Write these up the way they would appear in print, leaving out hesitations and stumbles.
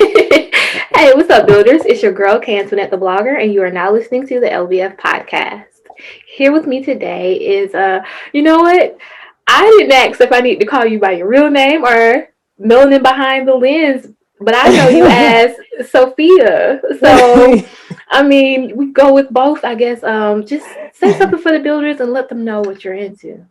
Hey, what's up, builders? It's your girl, Kantoinette the blogger, and you are now listening to the LBF podcast. Here with me today is, you know what? I didn't ask if I need to call you by your real name or Melanin behind the lens, but I know you as Sophia. So, I mean, we go with both, I guess. Just say something for the builders and let them know what you're into.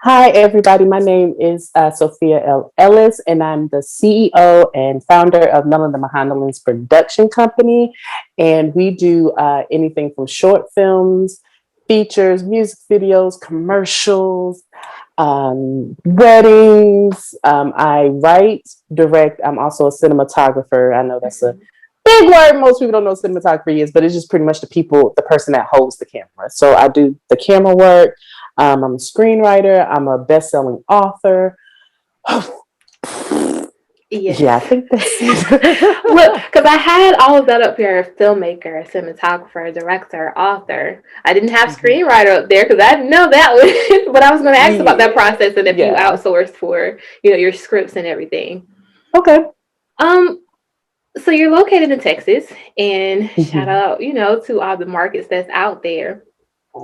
Hi, everybody. My name is Sophia L. Ellis, and I'm the CEO and founder of Melanins production company. And we do anything from short films, features, music videos, commercials, weddings. I write, direct. I'm also a cinematographer. I know that's a big word. Most people don't know what cinematography is, but it's just pretty much the person that holds the camera. So I do the camera work. I'm a screenwriter. I'm a best-selling author. Yes. Yeah, I think that's it. Look, because I had all of that up here: filmmaker, cinematographer, director, author. I didn't have screenwriter up there because I didn't know that one. But I was going to ask about that process and if you Yeah. outsourced for your scripts and everything. Okay. Um. So you're located in Texas, and shout Mhm. out, to all the markets that's out there.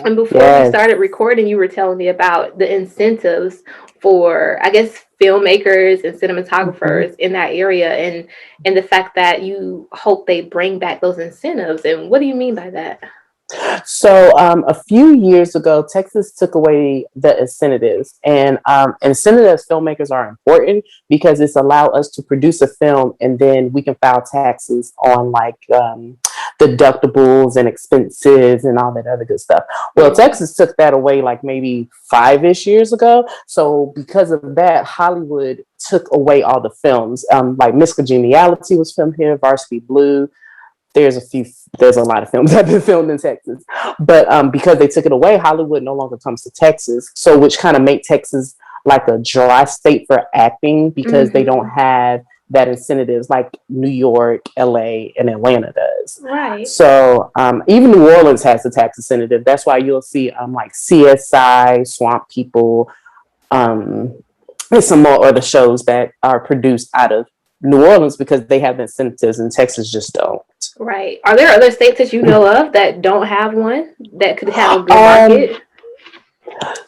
And before we Yes. started recording, you were telling me about the incentives for, I guess, filmmakers and Mhm. cinematographers in that area, and the fact that you hope they bring back those incentives. And what do you mean by that? So a few years ago, Texas took away the incentives, and incentives filmmakers are important because it's allowed us to produce a film, and then we can file taxes on like deductibles and expenses and all that other good stuff. Well, Mm-hmm. Texas took that away like maybe 5-ish years ago. So because of that, Hollywood took away all the films. Like Miss Congeniality was filmed here, Varsity Blue. There's a lot of films that have been filmed in Texas, but because they took it away, Hollywood no longer comes to Texas, so which kind of made Texas like a dry state for acting because they don't Mm-hmm. have that incentives like New York, LA, and Atlanta does. Right. So even New Orleans has a tax incentive. That's why you'll see like CSI, Swamp People, um, and some more other shows that are produced out of New Orleans because they have the incentives and Texas just don't. Right. Are there other states that you know of that don't have one that could have a good Um, market?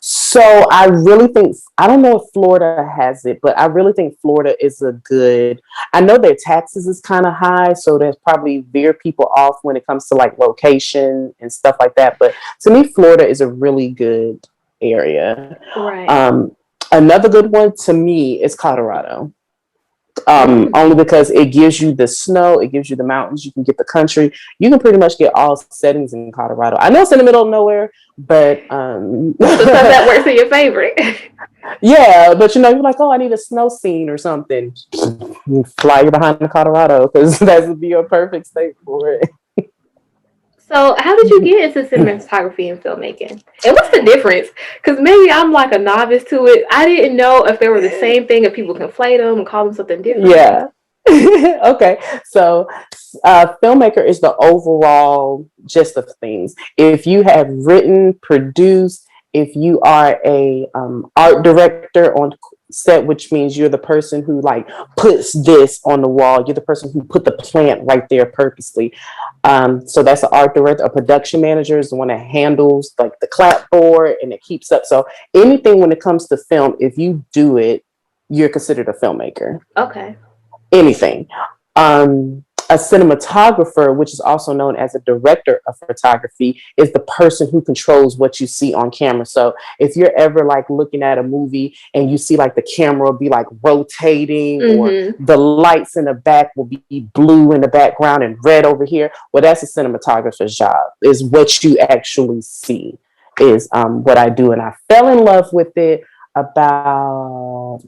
so I really think, I don't know if Florida has it, but I really think Florida is a good, I know their taxes is kind of high, so there's probably veer people off when it comes to like location and stuff like that. But to me, Florida is a really good area. Right. Um, Another good one to me is Colorado. Mm. Only because it gives you the snow, it gives you the mountains, you can get the country, you can pretty much get all settings in Colorado. I know it's in the middle of nowhere, but So some that works in your favor. yeah, but you're like, oh, I need a snow scene or something. You fly you behind to Colorado because that would be a perfect state for it. So, how did you get into cinematography and filmmaking? And what's the difference? Because maybe I'm like a novice to it. I didn't know if they were the same thing, if people conflate them and call them something different. Yeah. Okay. So, filmmaker is the overall gist of things. If you have written, produced, if you are a art director on set, which means you're the person who like puts this on the wall. You're the person who put the plant right there purposely. So that's an art director. A production manager is the one that handles like the clapboard and it keeps up. So anything when it comes to film, if you do it, you're considered a filmmaker. Okay. Anything. A cinematographer, which is also known as a director of photography, is the person who controls what you see on camera. So if you're ever like looking at a movie and you see like the camera will be like rotating or Mm-hmm. the lights in the back will be blue in the background and red over here, well, that's a cinematographer's job, is what you actually see is what I do. And I fell in love with it about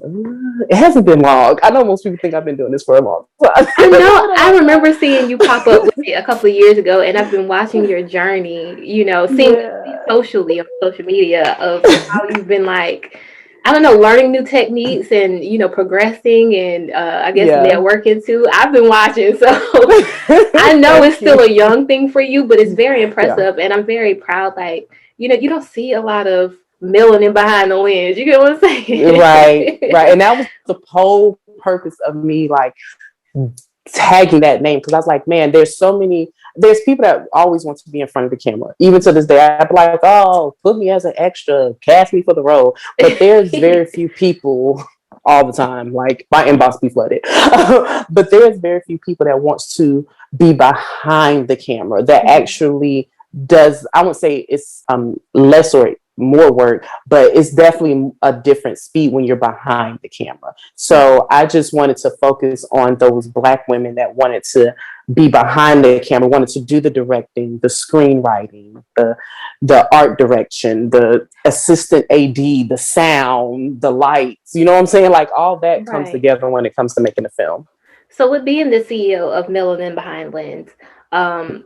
it hasn't been long. I know most people think I've been doing this for a long time. I It's know. been a I long remember time. seeing you pop up with it a couple of years ago, and I've been watching your journey. Seeing what you see Yeah. socially on social media of how you've been like, I don't know, learning new techniques and progressing and I guess Yeah. networking too. I've been watching, so I know it's Thank still you. a young thing for you, but it's very Yeah. impressive, and I'm very proud. Like, you don't see a lot of melanin behind the lens. You get what I'm Right. saying? Right. And that was the whole purpose of me like tagging that name because I was like, man, there's people that always want to be in front of the camera. Even to this day, I'd be like, oh, put me as an extra, cast me for the role. But there's very few people all the time. Like my inbox be flooded. But there's very few people that wants to be behind the camera that actually does. I won't say it's less or more work, but it's definitely a different speed when you're behind the camera. So I just wanted to focus on those Black women that wanted to be behind the camera, wanted to do the directing, the screenwriting, the art direction, the assistant AD, the sound, the lights. You know what I'm saying? Like all that comes Right. together when it comes to making a film. So with being the CEO of Melanin Behind Lens, um,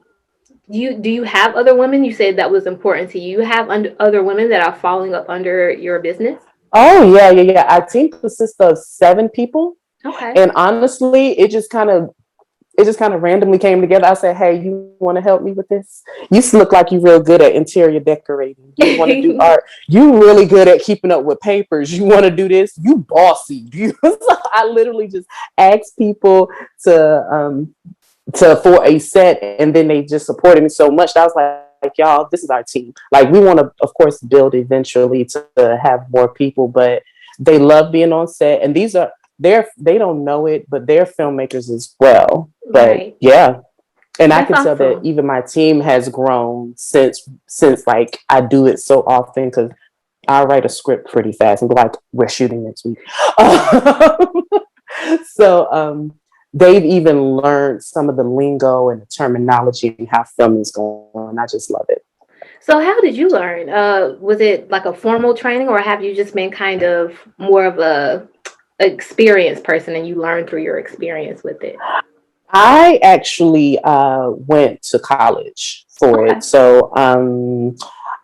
do you have other women? You said that was important to you. You have other women that are following up under your business? Oh yeah. Our team consists of 7 people, Okay. and honestly, it just kind of randomly came together. I said, "Hey, you want to help me with this? You look like you're real good at interior decorating. You want to do art. You really good at keeping up with papers. You want to do this. You bossy." So I literally just asked people to for a set, and then they just supported me so much that I was like, y'all, this is our team. Like we want to, of course, build eventually to have more people, but they love being on set, and they don't know it, but they're filmmakers as well. But Right. yeah, and I That's can tell that awesome. even my team has grown since like I do it so often because I write a script pretty fast and be like, we're shooting next week. So they've even learned some of the lingo and the terminology and how film is going. I just love it. So how did you learn? Was it like a formal training, or have you just been kind of more of a experienced person and you learned through your experience with it? I actually went to college for Okay. it. So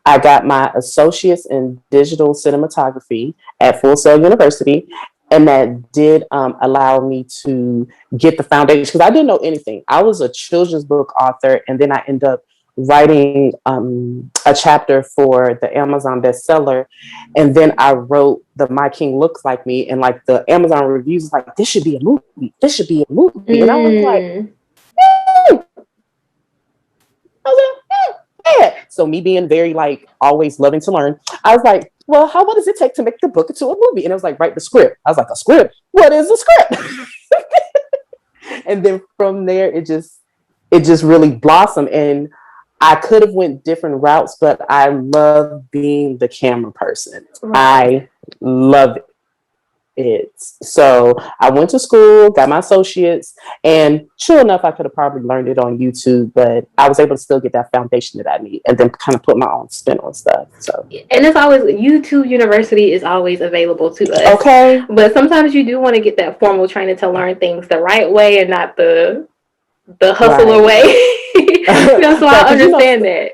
I got my associates in digital cinematography at Full Sail University. And that did allow me to get the foundation because I didn't know anything. I was a children's book author, and then I ended up writing a chapter for the Amazon bestseller. And then I wrote the My King Looks Like Me, and like the Amazon reviews was like, this should be a movie. This should be a movie. And I was like, Mm, hmm. I was like, yeah. So me being very like always loving to learn, I was like, well, what does it take to make the book into a movie? And it was like, write the script. I was like, a script? What is a script? And then from there, it just really blossomed. And I could have went different routes, but I love being the camera person. right. I love it. So I went to school, got my associates, and sure enough, I could have probably learned it on YouTube, but I was able to still get that foundation that I need and then kind of put my own spin on stuff. So, And it's always YouTube University is always available to us. okay. But sometimes you do want to get that formal training to learn things the right way and not the hustler Right. way. So Right. I understand that.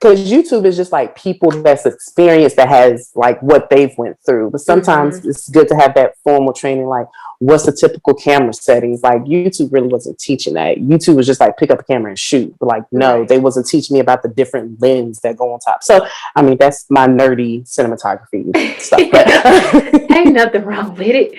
Because YouTube is just like people that's experienced that has like what they've went through. But sometimes Hmm. it's good to have that formal training, like what's the typical camera settings. Like YouTube really wasn't teaching that. YouTube was just like pick up a camera and shoot. But like no, Right. they wasn't teaching me about the different lens that go on top. So I mean that's my nerdy cinematography stuff. But Ain't nothing wrong with it.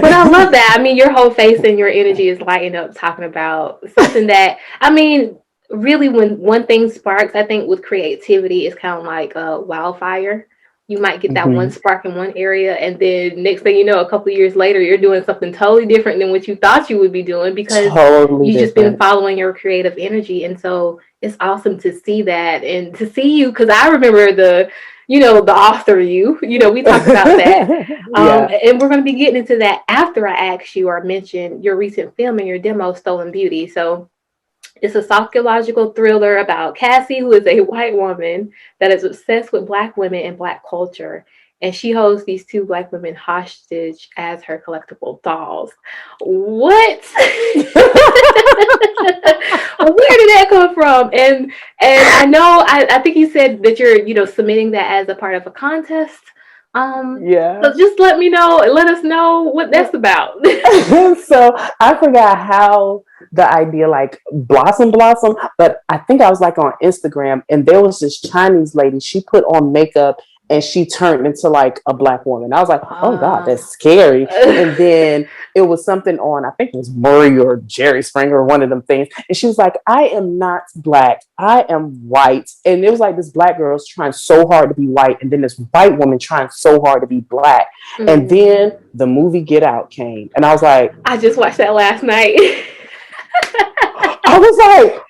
But I love that. I mean, your whole face and your energy is lighting up talking about something that, I mean, really, when one thing sparks, I think with creativity, it's kind of like a wildfire. You might get that one Mhm. spark in one area, and then next thing you know, a couple of years later, you're doing something totally different than what you thought you would be doing because Totally you've just been different. following your creative energy. And so it's awesome to see that and to see you because I remember the author we talked about that. Yeah. And we're going to be getting into that after I ask you or mention your recent film and your demo, Stolen Beauty. So it's a psychological thriller about Cassie, who is a white woman that is obsessed with Black women and Black culture. And she holds these two Black women hostage as her collectible dolls. What? Where did that come from? And I know I think you said that you're submitting that as a part of a contest. Yeah. So just let us know what that's about. So I forgot how the idea like blossom, but I think I was like on Instagram and there was this Chinese lady. She put on makeup and she turned into like a black woman. I was like, oh God, Uh, that's scary. And then it was something on, I think it was Murray or Jerry Springer or one of them things. And she was like, I am not black. I am white. And it was like this black girl's trying so hard to be white. And then this white woman trying so hard to be black. And then the movie Get Out came. And I was like, I just watched that last night. I was like,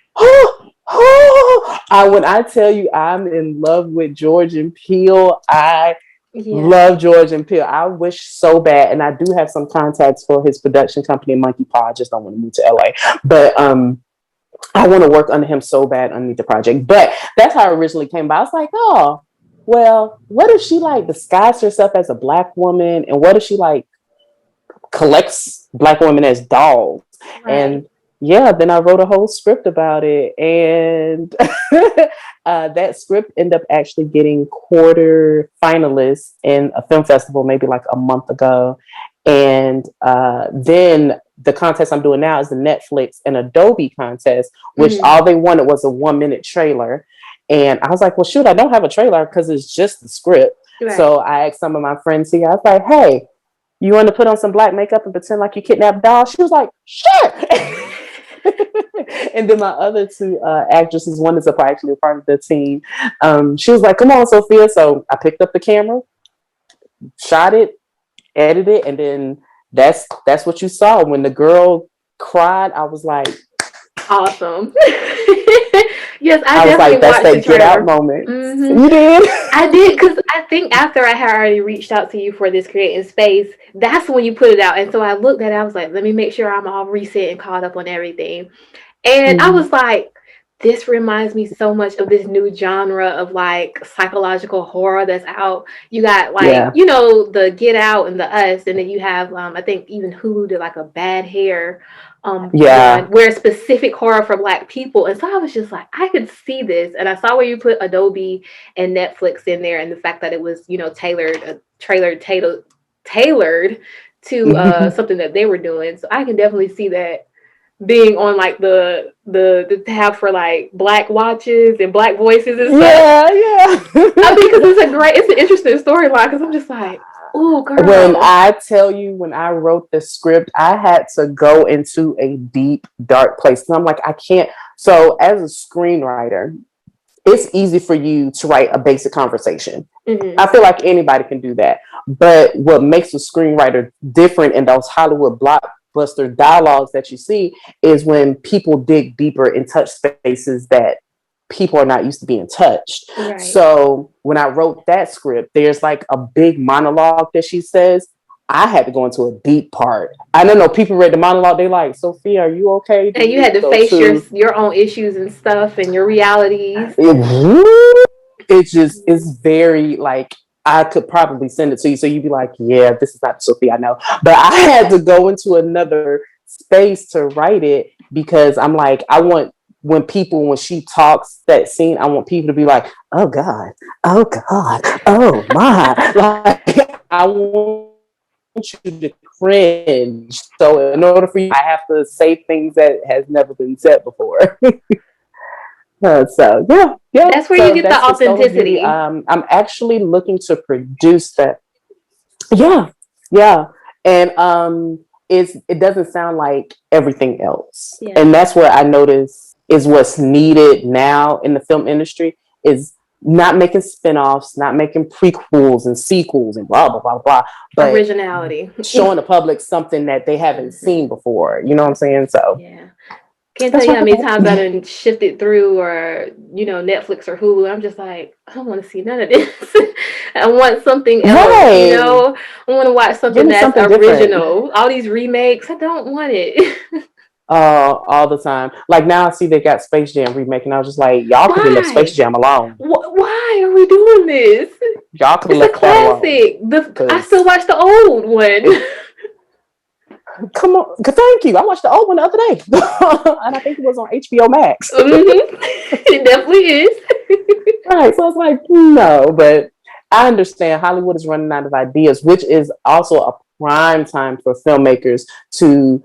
when I tell you I'm in love with Jordan Peele, I Yeah. love Jordan Peele. I wish so bad, and I do have some contacts for his production company, Monkey Paw. I just don't want to move to LA, but I want to work under him so bad underneath the project. But that's how it originally came by. I was like, oh, well, what if she like disguised herself as a black woman, and what if she like collects black women as dolls? Right. And yeah, then I wrote a whole script about it, and that script ended up actually getting quarter finalists in a film festival maybe like a month ago. And then the contest I'm doing now is the Netflix and Adobe contest, which all they wanted was a 1 minute trailer. And I was like, well, shoot, I don't have a trailer because it's just the script. Right. So I asked some of my friends here, I was like, hey, you want to put on some black makeup and pretend like you kidnapped dolls? She was like, sure. And then my other two actresses, one is actually a part of the team. She was like, come on, Sophia. So I picked up the camera, shot it, edited it, and then that's what you saw. When the girl cried, I was like, awesome. Yes, I I was definitely like, that's watched the that get out trailer. moment. Mm-hmm. You did? I did, because I think after I had already reached out to you for this creating space, that's when you put it out. And so I looked at it, I was like, let me make sure I'm all reset and caught up on everything. And I was like, this reminds me so much of this new genre of like psychological horror that's out. You got like, Yeah. you know, the Get Out and the Us, and then you have I think even Hulu did like a Bad Hair Yeah. one where specific horror for black people. And so I was just like, I could see this. And I saw where you put Adobe and Netflix in there, and the fact that it was, you know, tailored to something that they were doing. So I can definitely see that being on like the tab for like black watches and black voices and stuff. Yeah. I mean, because it's an interesting storyline. Because I'm just like, oh, When girl. I tell you, when I wrote the script, I had to go into a deep, dark place. And I'm like, I can't. So, as a screenwriter, it's easy for you to write a basic conversation. I feel like anybody can do that. But what makes a screenwriter different in those Hollywood blockbuster dialogues that you see is when people dig deeper and touch spaces that people are not used to being touched. Right. So when I wrote that script, there's like a big monologue that she says. I had to go into a deep part. I don't know. People read the monologue. They like, Sophia, are you okay? And you had to face your own issues and stuff and your realities. It just is very like, I could probably send it to you. So you'd be like, yeah, this is not Sophia, I know. But I had to go into another space to write it because I'm like, I want when she talks that scene, I want people to be like, oh God, oh God, oh my. Like, I want you to cringe. So in order for you, I have to say things that has never been said before. So yeah. That's where So you get the that's the Stolen Beauty. authenticity. I'm actually looking to produce that. Yeah, and it doesn't sound like everything else, and that's where I notice is what's needed now in the film industry is not making spinoffs, not making prequels and sequels and blah blah blah blah, but Originality. showing the public something that they haven't seen before. You know what I'm saying? So yeah. Can't tell you how many times I done shifted through, or you know, Netflix or Hulu. I'm just like, I don't want to see none of this. I want something else. right. You know, I want to watch something that's something original. Different. All these remakes, I don't want it. All the time. Like now, I see they got Space Jam remake, and I was just like, y'all could have left Space Jam alone. Why are we doing this? Y'all could have left that alone. I still watch the old one. Come on, thank you. I watched the old one the other day, and I think it was on HBO Max. It definitely is. Right, so I was like, no, but I understand Hollywood is running out of ideas, which is also a prime time for filmmakers to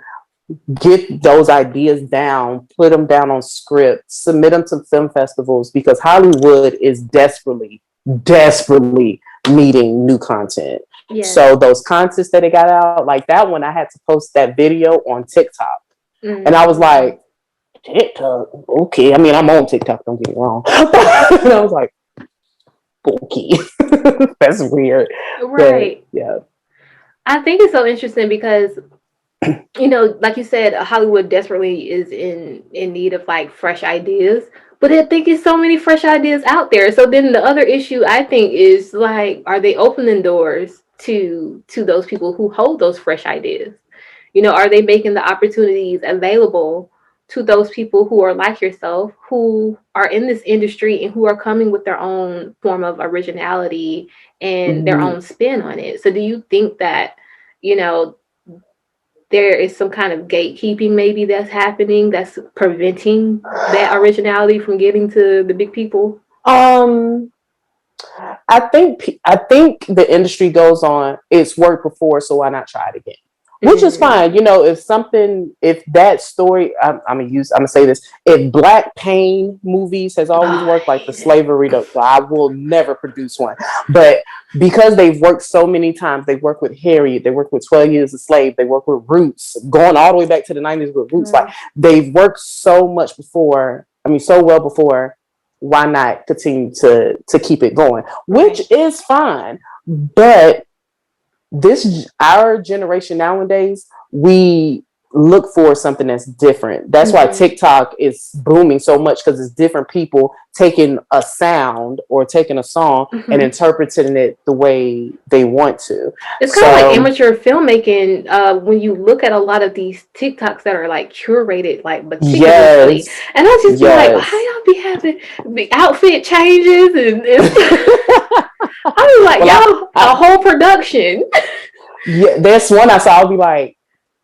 get those ideas down, put them down on script, submit them to film festivals, because Hollywood is desperately desperately needing new content. Yes. So those contests that they got out, like that one, I had to post that video on TikTok. And I was Mm-hmm. like, TikTok, okay. I mean, I'm on TikTok, don't get me wrong. And I was like, okay, that's weird. But Right. yeah. I think it's so interesting because like you said, Hollywood desperately is in need of like fresh ideas. But I think it's so many fresh ideas out there. So then the other issue I think is like, are they opening doors to those people who hold those fresh ideas? Are they making the opportunities available to those people who are like yourself, who are in this industry and who are coming with their own form of originality and their Mhm. own spin on it? So do you think that, you know, there is some kind of gatekeeping maybe that's happening that's preventing that originality from getting to the big people? Um, I think the industry goes on. It's worked before, so why not try it again? Which is fine. Mm, If that story, I'm gonna say this. If Black pain movies has always oh, worked, like the yeah. slavery, I will never produce one. But because they've worked so many times, they work with Harriet, they work with 12 Years a Slave, they work with Roots, going all the way back to the 90s with Roots. Like Right. they've worked so much before. I mean, so well before. Why not continue to keep it going? Which Right. is fine, but this our generation nowadays, we look for something that's different. That's why Mm-hmm. TikTok is booming so much, because it's different people taking a sound or taking a song and Mm-hmm. interpreting it the way they want to. It's kind of like So amateur filmmaking when you look at a lot of these TikToks that are like curated like meticulously. yes, And I'll just be like, how yes. y'all be having the outfit changes and I was like, Well, y'all, a whole production. yeah, there's one I saw. I'll be like,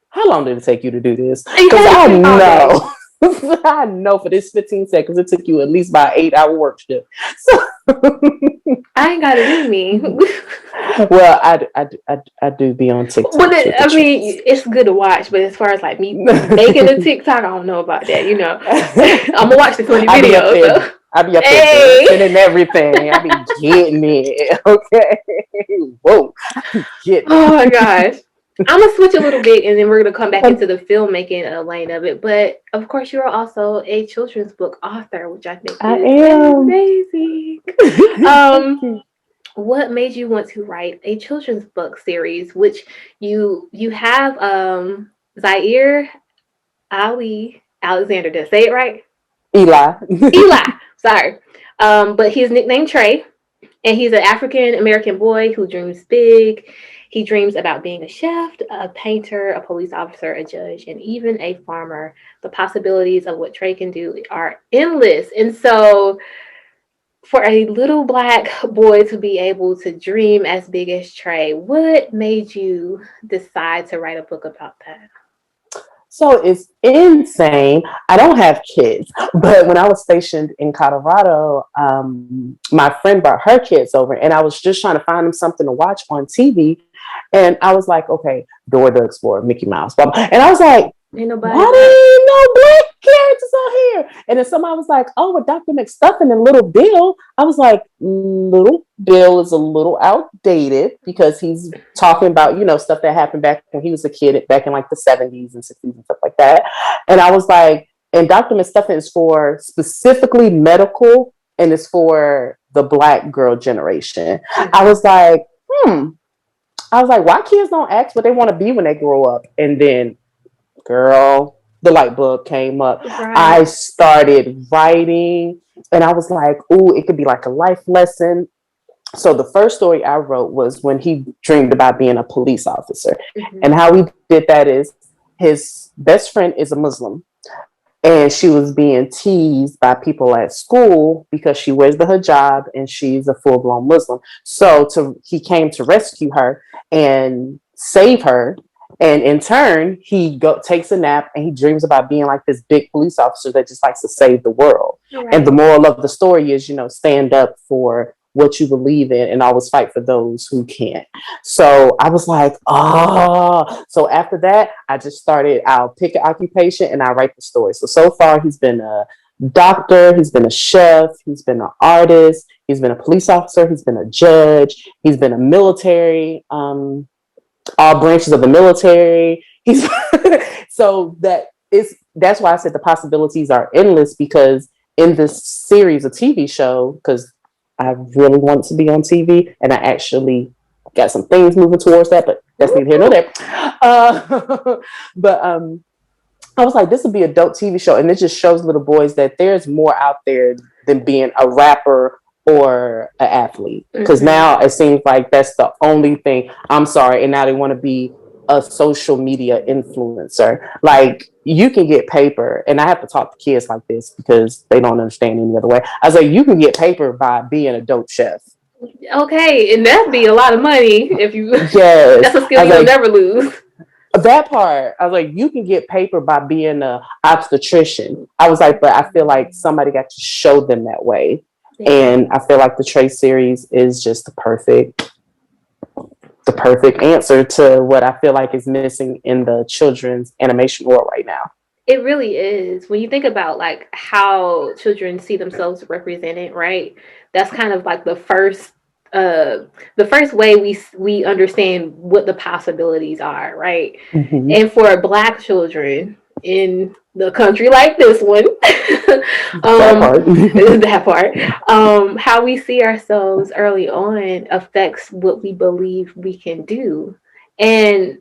how long did it take you to do this? And you Because had to I sit all day. know, I know for this 15 seconds, it took you at least about 8 hour work shift. So, I ain't got it in me. well, I do be on TikTok with the I tricks. mean, it's good to watch, but as far as like me making a TikTok, I don't know about that. I'm gonna watch the funny I be up videos. there. So, I be up there dancing hey. and everything. I be getting it. Okay. Whoa. I be getting Oh my it. gosh. I'm gonna switch a little bit and then we're gonna come back into the filmmaking lane of it. But of course, you're also a children's book author, which I think I is am. amazing. Thank Um, you. what made you want to write a children's book series, which you have Zaire Ali Alexander? Did I say it right? Eli. Eli. Sorry. But he's nicknamed Trey. And he's an African American boy who dreams big. He dreams about being a chef, a painter, a police officer, a judge, and even a farmer. The possibilities of what Trey can do are endless. And so, for a little black boy to be able to dream as big as Trey, what made you decide to write a book about that? So it's insane. I don't have kids, but when I was stationed in Colorado, my friend brought her kids over, and I was just trying to find them something to watch on TV. And I was like, okay, Dora the Explorer, Mickey Mouse, blah, blah. And I was like, Ain't why nobody do like. you no black characters on here? And then somebody was like, oh, with Dr. McStuffin and Little Bill. I was like, Little Bill is a little outdated because he's talking about, stuff that happened back when he was a kid, back in like the 70s and 60s and stuff like that. And I was like, and Dr. McStuffin is for specifically medical, and it's for the black girl generation. I Mm-hmm. was like, I was like, why kids don't ask what they want to be when they grow up? And then, girl, the light bulb came up. I Right. started writing, and I was like, ooh, it could be like a life lesson. So the first story I wrote was when he dreamed about being a police officer. Mm-hmm. And how we did that is his best friend is a Muslim, and she was being teased by people at school because she wears the hijab and she's a full-blown Muslim. So he came to rescue her and save her. And in turn, takes a nap and he dreams about being like this big police officer that just likes to save the world. And the Right. moral of the story is, stand up for what you believe in and always fight for those who can't. So I was like, oh. So after that, I'll pick an occupation and I write the story. So far, he's been a doctor, he's been a chef, he's been an artist, He's been a police officer. He's been a judge. He's been a military, all branches of the military. He's so that's why I said the possibilities are endless, because in this series, a TV show, because I really want to be on TV, and I actually got some things moving towards that, but that's neither here nor there. But I was like, this would be a dope TV show. And it just shows little boys that there's more out there than being a rapper or an athlete. Because now it seems like that's the only thing. I'm sorry. And now they want to be a social media influencer. Like, you can get paper. And I have to talk to kids like this because they don't understand any other way. I was like, you can get paper by being a dope chef. Okay, and that'd be a lot of money if you. Yes. That's a skill you'll never lose. That part, I was like, you can get paper by being a obstetrician. I was like, but I feel like somebody got to show them that way. Yeah. And I feel like the Trace series is just the perfect answer to what I feel like is missing in the children's animation world right now. It really is. When you think about like how children see themselves represented, right? That's kind of like the first way we understand what the possibilities are, right? Mm-hmm. And for Black children in the country like this one, that part, how we see ourselves early on affects what we believe we can do. And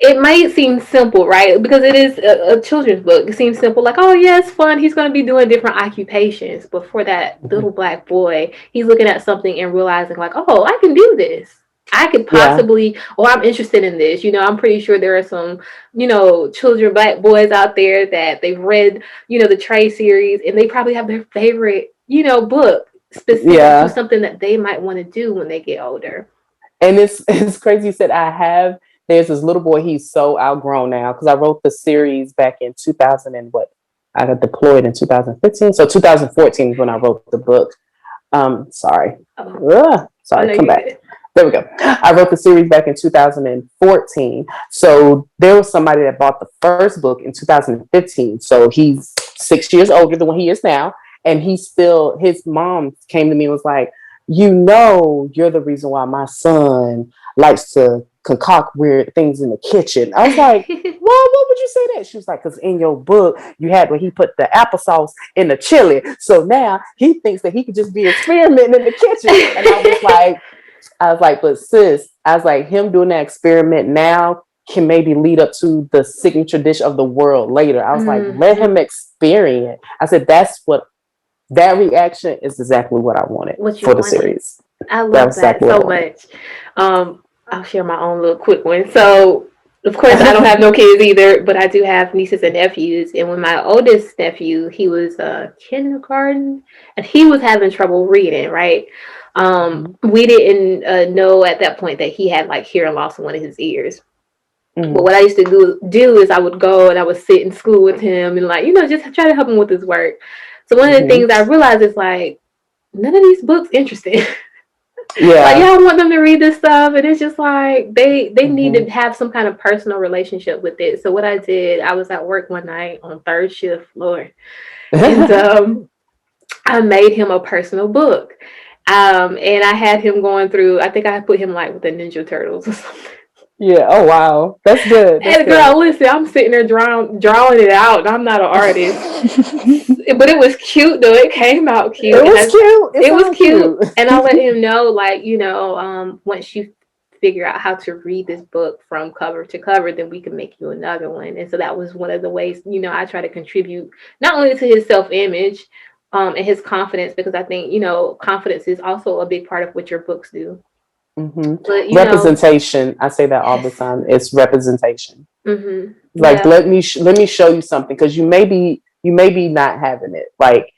it might seem simple, right? Because it is a children's book. It seems simple, like, oh yeah, it's fun. He's going to be doing different occupations. But for that little Black boy, he's looking at something and realizing, like, oh, I can do this. I could possibly, I'm interested in this. I'm pretty sure there are some, children, Black boys out there that they've read, the Trey series, and they probably have their favorite, book specific to something that they might want to do when they get older. And it's crazy you said there's this little boy, he's so outgrown now, because I wrote the series back in 2000 and what? I got deployed in 2015. So 2014 is when I wrote the book. Sorry, come back. There we go. I wrote the series back in 2014. So there was somebody that bought the first book in 2015. So he's 6 years older than what he is now. And his mom came to me and was like, you're the reason why my son likes to concoct weird things in the kitchen. I was like, well, what would you say that? She was like, because in your book, you had where he put the applesauce in the chili. So now he thinks that he could just be experimenting in the kitchen. And I was like, but sis, him doing that experiment now can maybe lead up to the signature dish of the world later. I was like, let him experience. I said, that reaction is exactly what I wanted the series. I love that so much. I'll share my own little quick one. So, of course, I don't have no kids either, but I do have nieces and nephews. And when my oldest nephew, he was kindergarten, and he was having trouble reading, right? We didn't know at that point that he had like hearing loss in one of his ears. Mm-hmm. But what I used to do is I would go and I would sit in school with him and just try to help him with his work. So one of the things I realized is like, none of these books interesting. Yeah. Like, I want them to read this stuff, and it's just like they need to have some kind of personal relationship with it. So what I did, I was at work one night on third shift, Lord, and I made him a personal book, and I had him going through. I think I put him like with the Ninja Turtles or something. Yeah. Oh wow, that's good. And girl, listen, I'm sitting there drawing it out, and I'm not an artist, but it was cute though. It came out cute. It was cute. And I let him know, like, once you figure out how to read this book from cover to cover, then we can make you another one. And so that was one of the ways, I try to contribute not only to his self-image and his confidence, because I think confidence is also a big part of what your books do. Mm-hmm. But, representation. I say that all the time. It's representation. Mm-hmm. Like, let me show you something, because you may be not having it. Like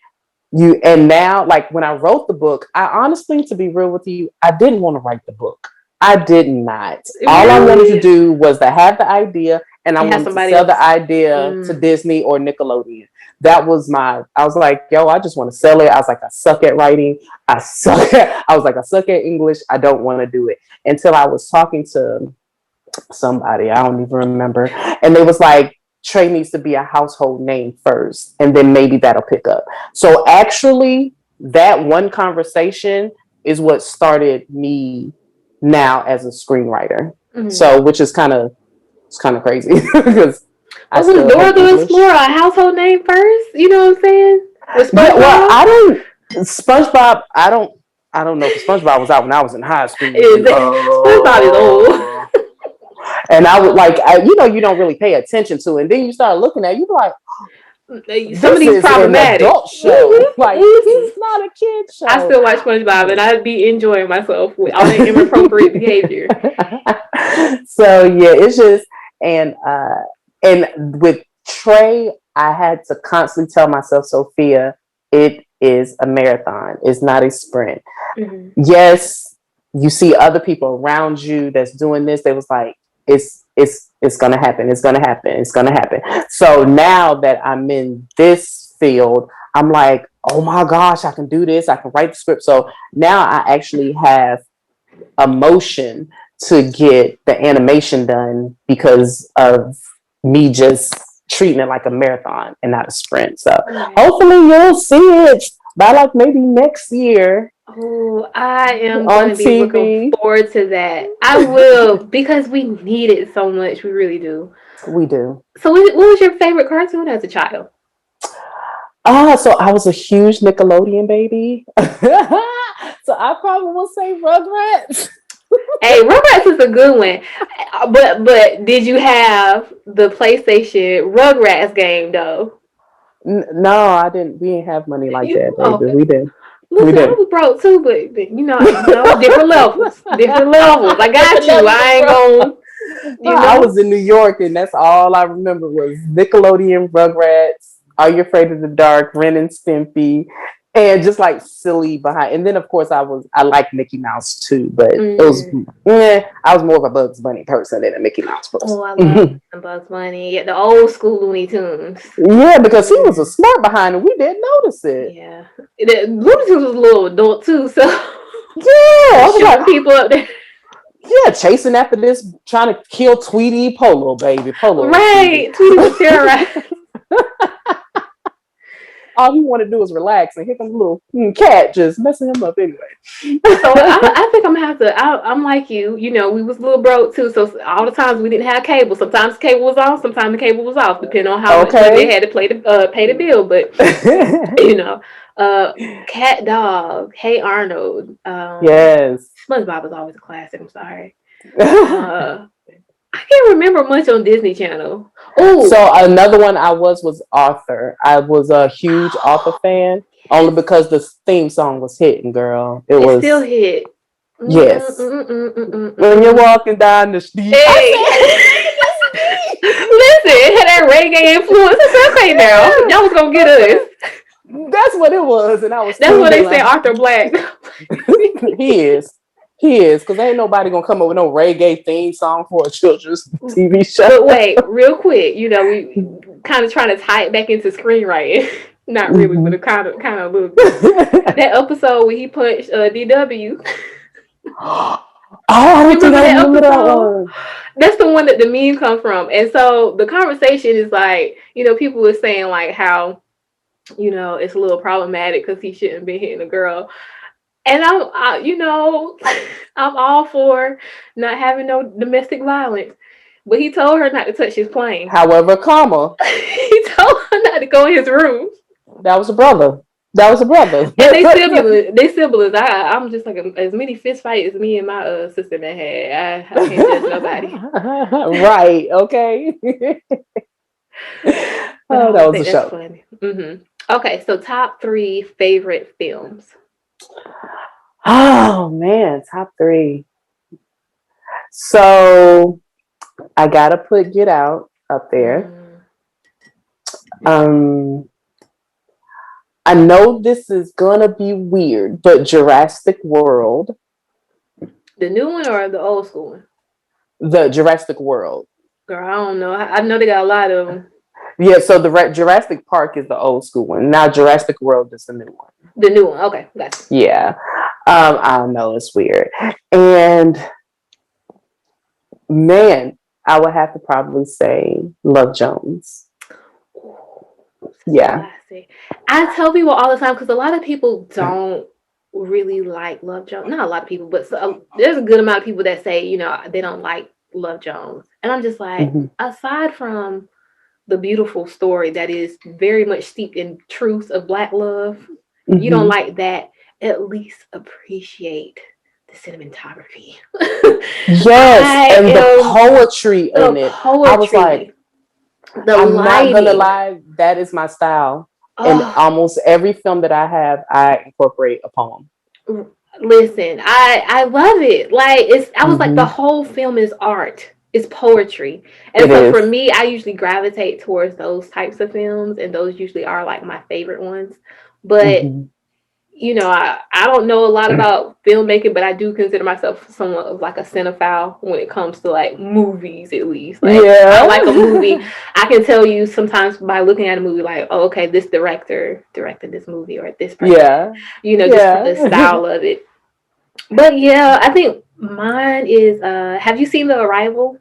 and now, like when I wrote the book, I honestly, to be real with you, I didn't want to write the book. I did not. All I wanted to do was to have the idea, and I wanted to sell the idea to Disney or Nickelodeon. That was I was like, yo, I just want to sell it. I was like, I suck at writing. I suck at English. I don't want to do it. Until I was talking to somebody, I don't even remember. And they was like, Trey needs to be a household name first, and then maybe that'll pick up. So actually, that one conversation is what started me now as a screenwriter. Mm-hmm. So, which is it's kind of crazy because I But was still Dora hate the English. Explorer a household name first? You know what I'm saying? With Yeah, well, SpongeBob? I don't SpongeBob. I don't know if SpongeBob was out when I was in high school. Is SpongeBob is old. And I would like, you don't really pay attention to it. And then you start looking at it, you be like, Some of this these is an problematic. adult show. Mm-hmm, Like, this is mm-hmm. not a kid I show. still watch SpongeBob and I'd be enjoying myself with all that inappropriate behavior. So yeah, it's just and with Trey, I had to constantly tell myself, Sophia, it is a marathon. It's not a sprint. Mm-hmm. Yes, you see other people around you that's doing this. They was like, it's gonna happen. It's gonna happen. It's gonna happen. So now that I'm in this field, I'm like, oh my gosh, I can do this. I can write the script. So now I actually have a motion to get the animation done because of me just treating it like a marathon and not a sprint. So Right. hopefully you'll see it by like maybe next year Oh, I am going on to be looking TV. forward to that. I will because we need it so much. We really do. We do. So, what was your favorite cartoon as a child? So I was a huge Nickelodeon baby. So I probably will say Rugrats. Hey, Rugrats is a good one. But did you have the PlayStation Rugrats game though? No, I didn't. We didn't have money like You that, baby. okay? We did. We Listen, I did. was broke too, but different levels, different levels. I got Different you. levels I of ain't broke. gonna, you I know. was in New York, and that's all I remember was Nickelodeon, Rugrats, Are You Afraid of the Dark, Ren and Stimpy, and just like silly behind. And then of course I liked Mickey Mouse too, but it was Mm. I was more of a Bugs Bunny person than a Mickey Mouse Oh, person. I love Bugs Bunny. Yeah, the old school Looney Tunes. Yeah, because he was a Mm. smart behind, and we didn't notice it. Yeah, Looney Tunes was a little adult too, so Yeah, I was like, shooting people up there. yeah, chasing after this, trying to kill Tweety Polo, baby, Polo and Tweety. Right, Tweety was terrorized. All he wanted to do was relax, and here comes a little cat just messing him up anyway. So I think I'm gonna have to. I'm like you. You know, we was a little broke too. So all the times we didn't have cable. Sometimes the cable was on. Sometimes the cable was off, depending on how much money they Okay. had to pay the bill. But you know, uh, Cat Dog, Hey Arnold, Yes. SpongeBob was always a classic. I'm sorry. Uh, I can't remember much on Disney Channel. Oh, So another one I was Arthur. I was a huge Arthur fan only yes, because the theme song was hitting, girl. It it still was hit. yes. When you're walking down the street, I Hey. said, "Who's walking down the street?" Listen, it had that reggae influence. It's okay now. Y'all was gonna get us. That's what it was, and I was That's what singing they said like Arthur Black. he is. He is, because ain't nobody gonna come up with no reggae theme song for a children's TV show. But wait, real quick, we kind of trying to tie it back into screenwriting. Not really, but it kind of a little bit. That episode where he punched DW. Oh, I You don't think remember I that remember that episode? one. That's the one that the meme come from. And so the conversation is like, people were saying like how, it's a little problematic because he shouldn't be hitting a girl. And I'm all for not having no domestic violence. But he told her not to touch his plane. However, comma, He told her not to go in his room. that was a brother. That was a brother. And they siblings. I'm just like as many fist fights as me and my sister that had. I can't judge nobody. Right. Okay. But I Oh, that always was a think that's show. funny. Okay, so top 3 favorite films. Oh man, top 3. So I gotta put Get Out up there. Mm. Um, I know this is gonna be weird, but Jurassic World, The new one or the old school one? the Jurassic World. Girl, I don't know. I know they got a lot of them. Yeah, so the Jurassic Park is the old school one. Now Jurassic World is the new one. The new one. Okay, gotcha. Yeah. I don't know, it's weird. And man, I would have to probably say Love Jones. Yeah. Classic. I tell people all the time because a lot of people don't really like Love Jones. Not a lot of people, but there's a good amount of people that say, they don't like Love Jones. And I'm just like, Mm-hmm. aside from the beautiful story that is very much steeped in truth of Black love, you don't Mm-hmm. like that, at least appreciate the cinematography. Yes, I and the am poetry the in it. I was like, poetry, the I'm not gonna lighting. lie, that is my style. In Oh, almost every film that I have, I incorporate a poem. listen, I love it. Like I was like the Mm-hmm. whole film is art. It's poetry. And It so for is. me, I usually gravitate towards those types of films and those usually are like my favorite ones. But Mm-hmm. I don't know a lot about filmmaking, but I do consider myself somewhat of like a cinephile when it comes to like movies, at least. Like, I Yeah. like a movie. I can tell you sometimes by looking at a movie, like, oh, okay, this director directed this movie, or this person, Yeah. just from the Yeah. style of it. But yeah, I think mine is. Have you seen The Arrival?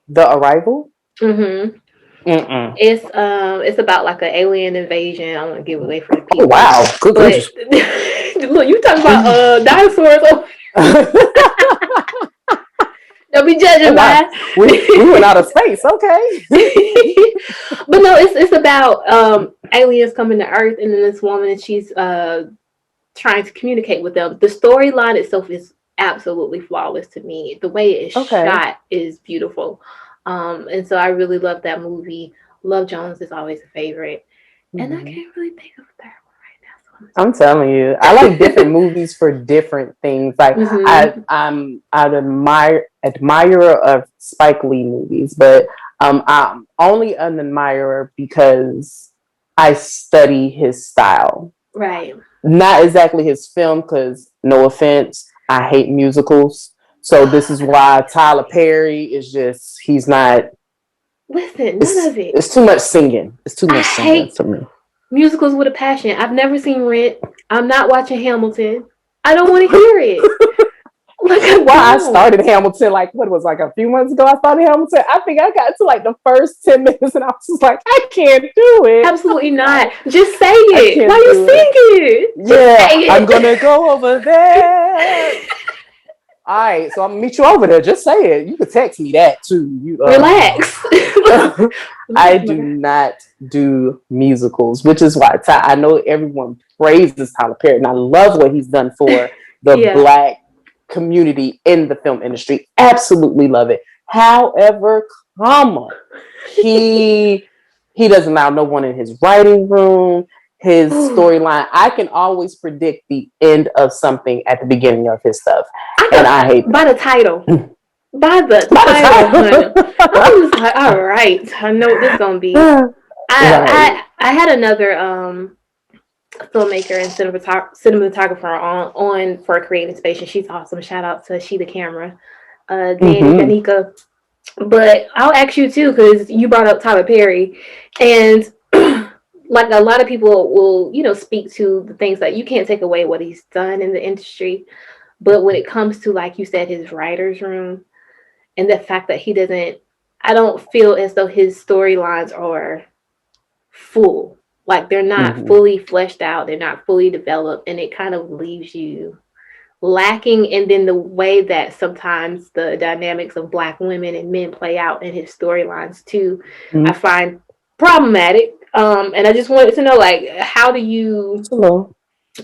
The Arrival? Mm-hmm. Mm-mm. It's about like an alien invasion. I don't want to give away for the Oh, people, wow. Good but gracious. look, you talking about dinosaurs? Oh, don't be Oh, judging, wow. man. We went out of space. Okay. But no, it's about aliens coming to Earth, and then this woman, and she's trying to communicate with them. The storyline itself is absolutely flawless to me. The way it's Okay. shot is beautiful, and so I really love that movie. Love Jones is always a favorite, and I Mhm. can't really think of a third one I'm telling you, I like different movies for different things. Like right now. So I'm I'm an admirer of Spike Lee movies, but I'm only an admirer because I study his style, right. not exactly his film. Because no offense, I hate musicals. So this is why Tyler Perry is just he's not. Listen, none It's of it. it's too much singing. It's too I much singing hate for me. musicals with a passion. I've never seen Rent. I'm not watching Hamilton. I don't want to hear it. Like, I Well, I don't. started Hamilton like what it was like a few months ago. I started Hamilton. I think I got to like the first 10 minutes, and I was just like, I can't do it. I'm Absolutely not. sorry, Just say I it. Why can't you do it. singing? Just Yeah, say I'm it. gonna go over there. All right, so I'm gonna meet you over there. Just say it. You could text me that too. You, Relax. I Oh my do God. not do musicals, which is why I know everyone praises Tyler Perry, and I love what he's done for the Yeah. Black community in the film industry. Absolutely love it. However, comma, he he doesn't allow no one in his writing room. His I storyline, I can always predict the end of something at the beginning of his stuff, and could I hate by the title. that. By the By title, honey. the I'm just like, all right, I know what this gonna be. time, right? I had another filmmaker and cinematographer on for a creative space, and she's awesome. Shout out to She the Camera, Mm-hmm. Danica. But I'll ask you too, because you brought up Tyler Perry, and like a lot of people will, speak to the things that you can't take away what he's done in the industry. But when it comes to, like you said, his writer's room and the fact that he doesn't, I don't feel as though his storylines are full. Like they're not Mm-hmm. fully fleshed out, they're not fully developed, and it kind of leaves you lacking. And then the way that sometimes the dynamics of Black women and men play out in his storylines too, I find problematic. And I just wanted to know, like, how do you, Hello.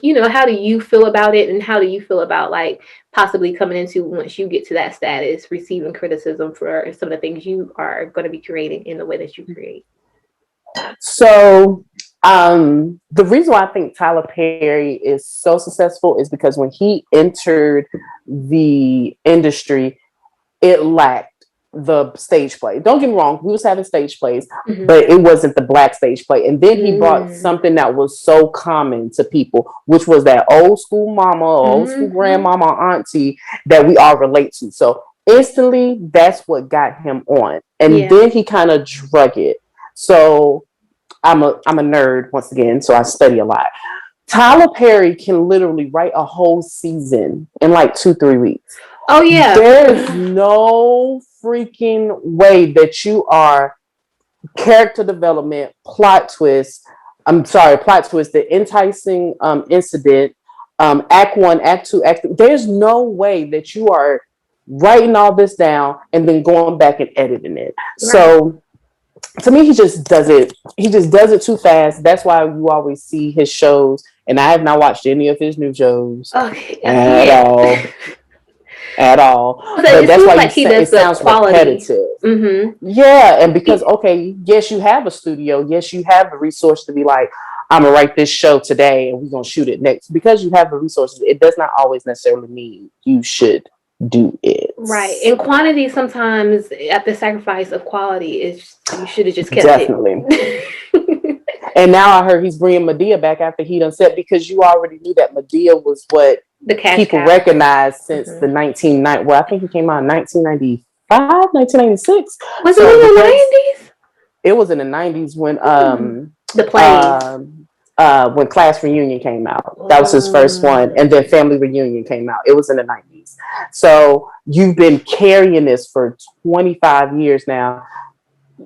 how do you feel about it, and how do you feel about like possibly coming into, once you get to that status, receiving criticism for some of the things you are going to be creating in the way that you create? So, the reason why I think Tyler Perry is so successful is because when he entered the industry, it lacked the stage play. Don't get me wrong, we was having stage plays, Mm-hmm. but it wasn't the Black stage play. And then he brought Mm-hmm. something that was so common to people, which was that old school mama or old school Mm-hmm. grandmama or auntie that we all relate to. So instantly, that's what got him on. And Yeah. then he kind of drug it. So I'm a nerd once again, so I study a lot. Tyler Perry can literally write a whole season in like 2-3 weeks. Oh yeah. There is no freaking way that you are character development, plot twist. I'm sorry, plot twist, the enticing incident, act one, act two, act three. There's no way that you are writing all this down and then going back and editing it. Right. So to me, he just does it. He just does it too fast. That's why you always see his shows, and I have not watched any of his new shows Okay, at yeah. all, at all. But It that's seems why like he it does the sounds quality. repetitive. Mm-hmm. Yeah, and because okay, yes, you have a studio, yes, you have the resource to be like, I'm gonna write this show today, and we're gonna shoot it next. Because you have the resources, it does not always necessarily mean you should do it. Right. And quantity sometimes at the sacrifice of quality is you should have just kept Definitely. it. And now I heard he's bringing Medea back after he done said because you already knew that Medea was what The cash people cow. recognized since the Mm-hmm. 1990. Well, I think he came out in 1995, 1996. Was it So in the because 90s? it was in the 90s The plays. um when Class Reunion came out. That was his first one, and then Um, Family Reunion came out. It was in the 90s. So you've been carrying this for 25 years now.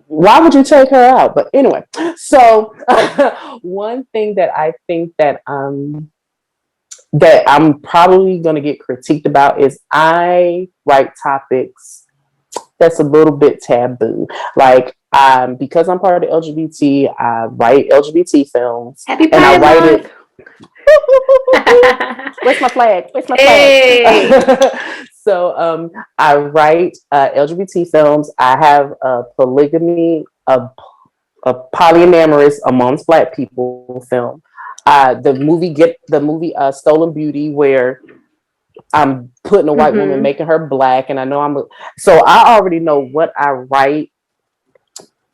Why would you take her out? But anyway, so one thing that I think that I'm probably going to get critiqued about is I write topics that's a little bit taboo. Like, because I'm part of the LGBT, I write LGBT films, Happy and I Pride write it. Month. Where's my flag? Where's my flag? Hey. So I write LGBT films. I have a polygamy, a polyamorous amongst Black people film. The movie Stolen Beauty, where I'm putting a white woman, Mm-hmm. making her Black, and I know so I already know what I write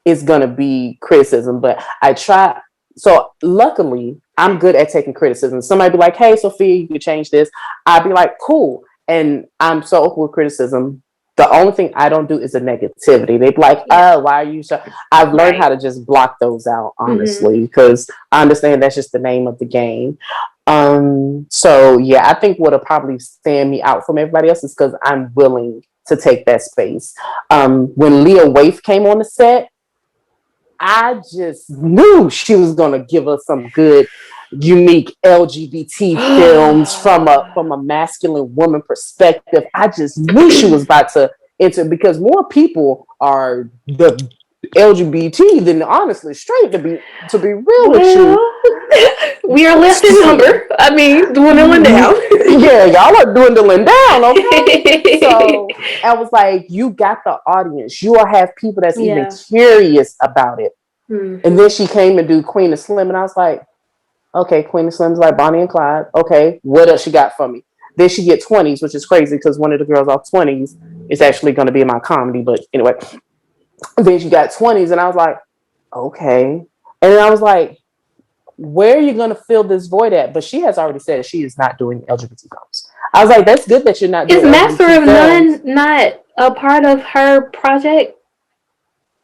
is gonna be criticism, but I try. So luckily, I'm good at taking criticism. Somebody be like, "Hey, Sophia, you could change this." I'd be like, "Cool," and I'm so open with criticism. The only thing I don't do is the negativity. They'd be like, Yeah. "Oh, why are you so?" I've learned how Right. to just block those out, Mm-hmm. honestly, because I understand that's just the name of the game. So yeah, I think what'll probably stand me out from everybody else is because I'm willing to take that space. When Leah Waithe came on the set, I just knew she was gonna give us some good, unique LGBT films from a masculine woman perspective. I just knew she was about to enter because more people are the LGBT than honestly straight. To be real with you, Well, we are less in number. I mean, dwindling down. yeah, y'all are dwindling down, okay? So I was like, you got the audience. You will have people that's even Yeah. curious about it. And then Mm-hmm. she came and do Queen of Slim, and I was like, okay, Queen of Slim's like Bonnie and Clyde. Okay, what else she got for me? Then she get 20s, which is crazy because one of the girls off 20s is actually going to be in my comedy. But anyway, then she got 20s, and I was like, okay. And then I was like, where are you going to fill this void at? But she has already said she is not doing LGBT films. I was like, that's good that you're not Is doing Master LGBT of None films. not a part of her project?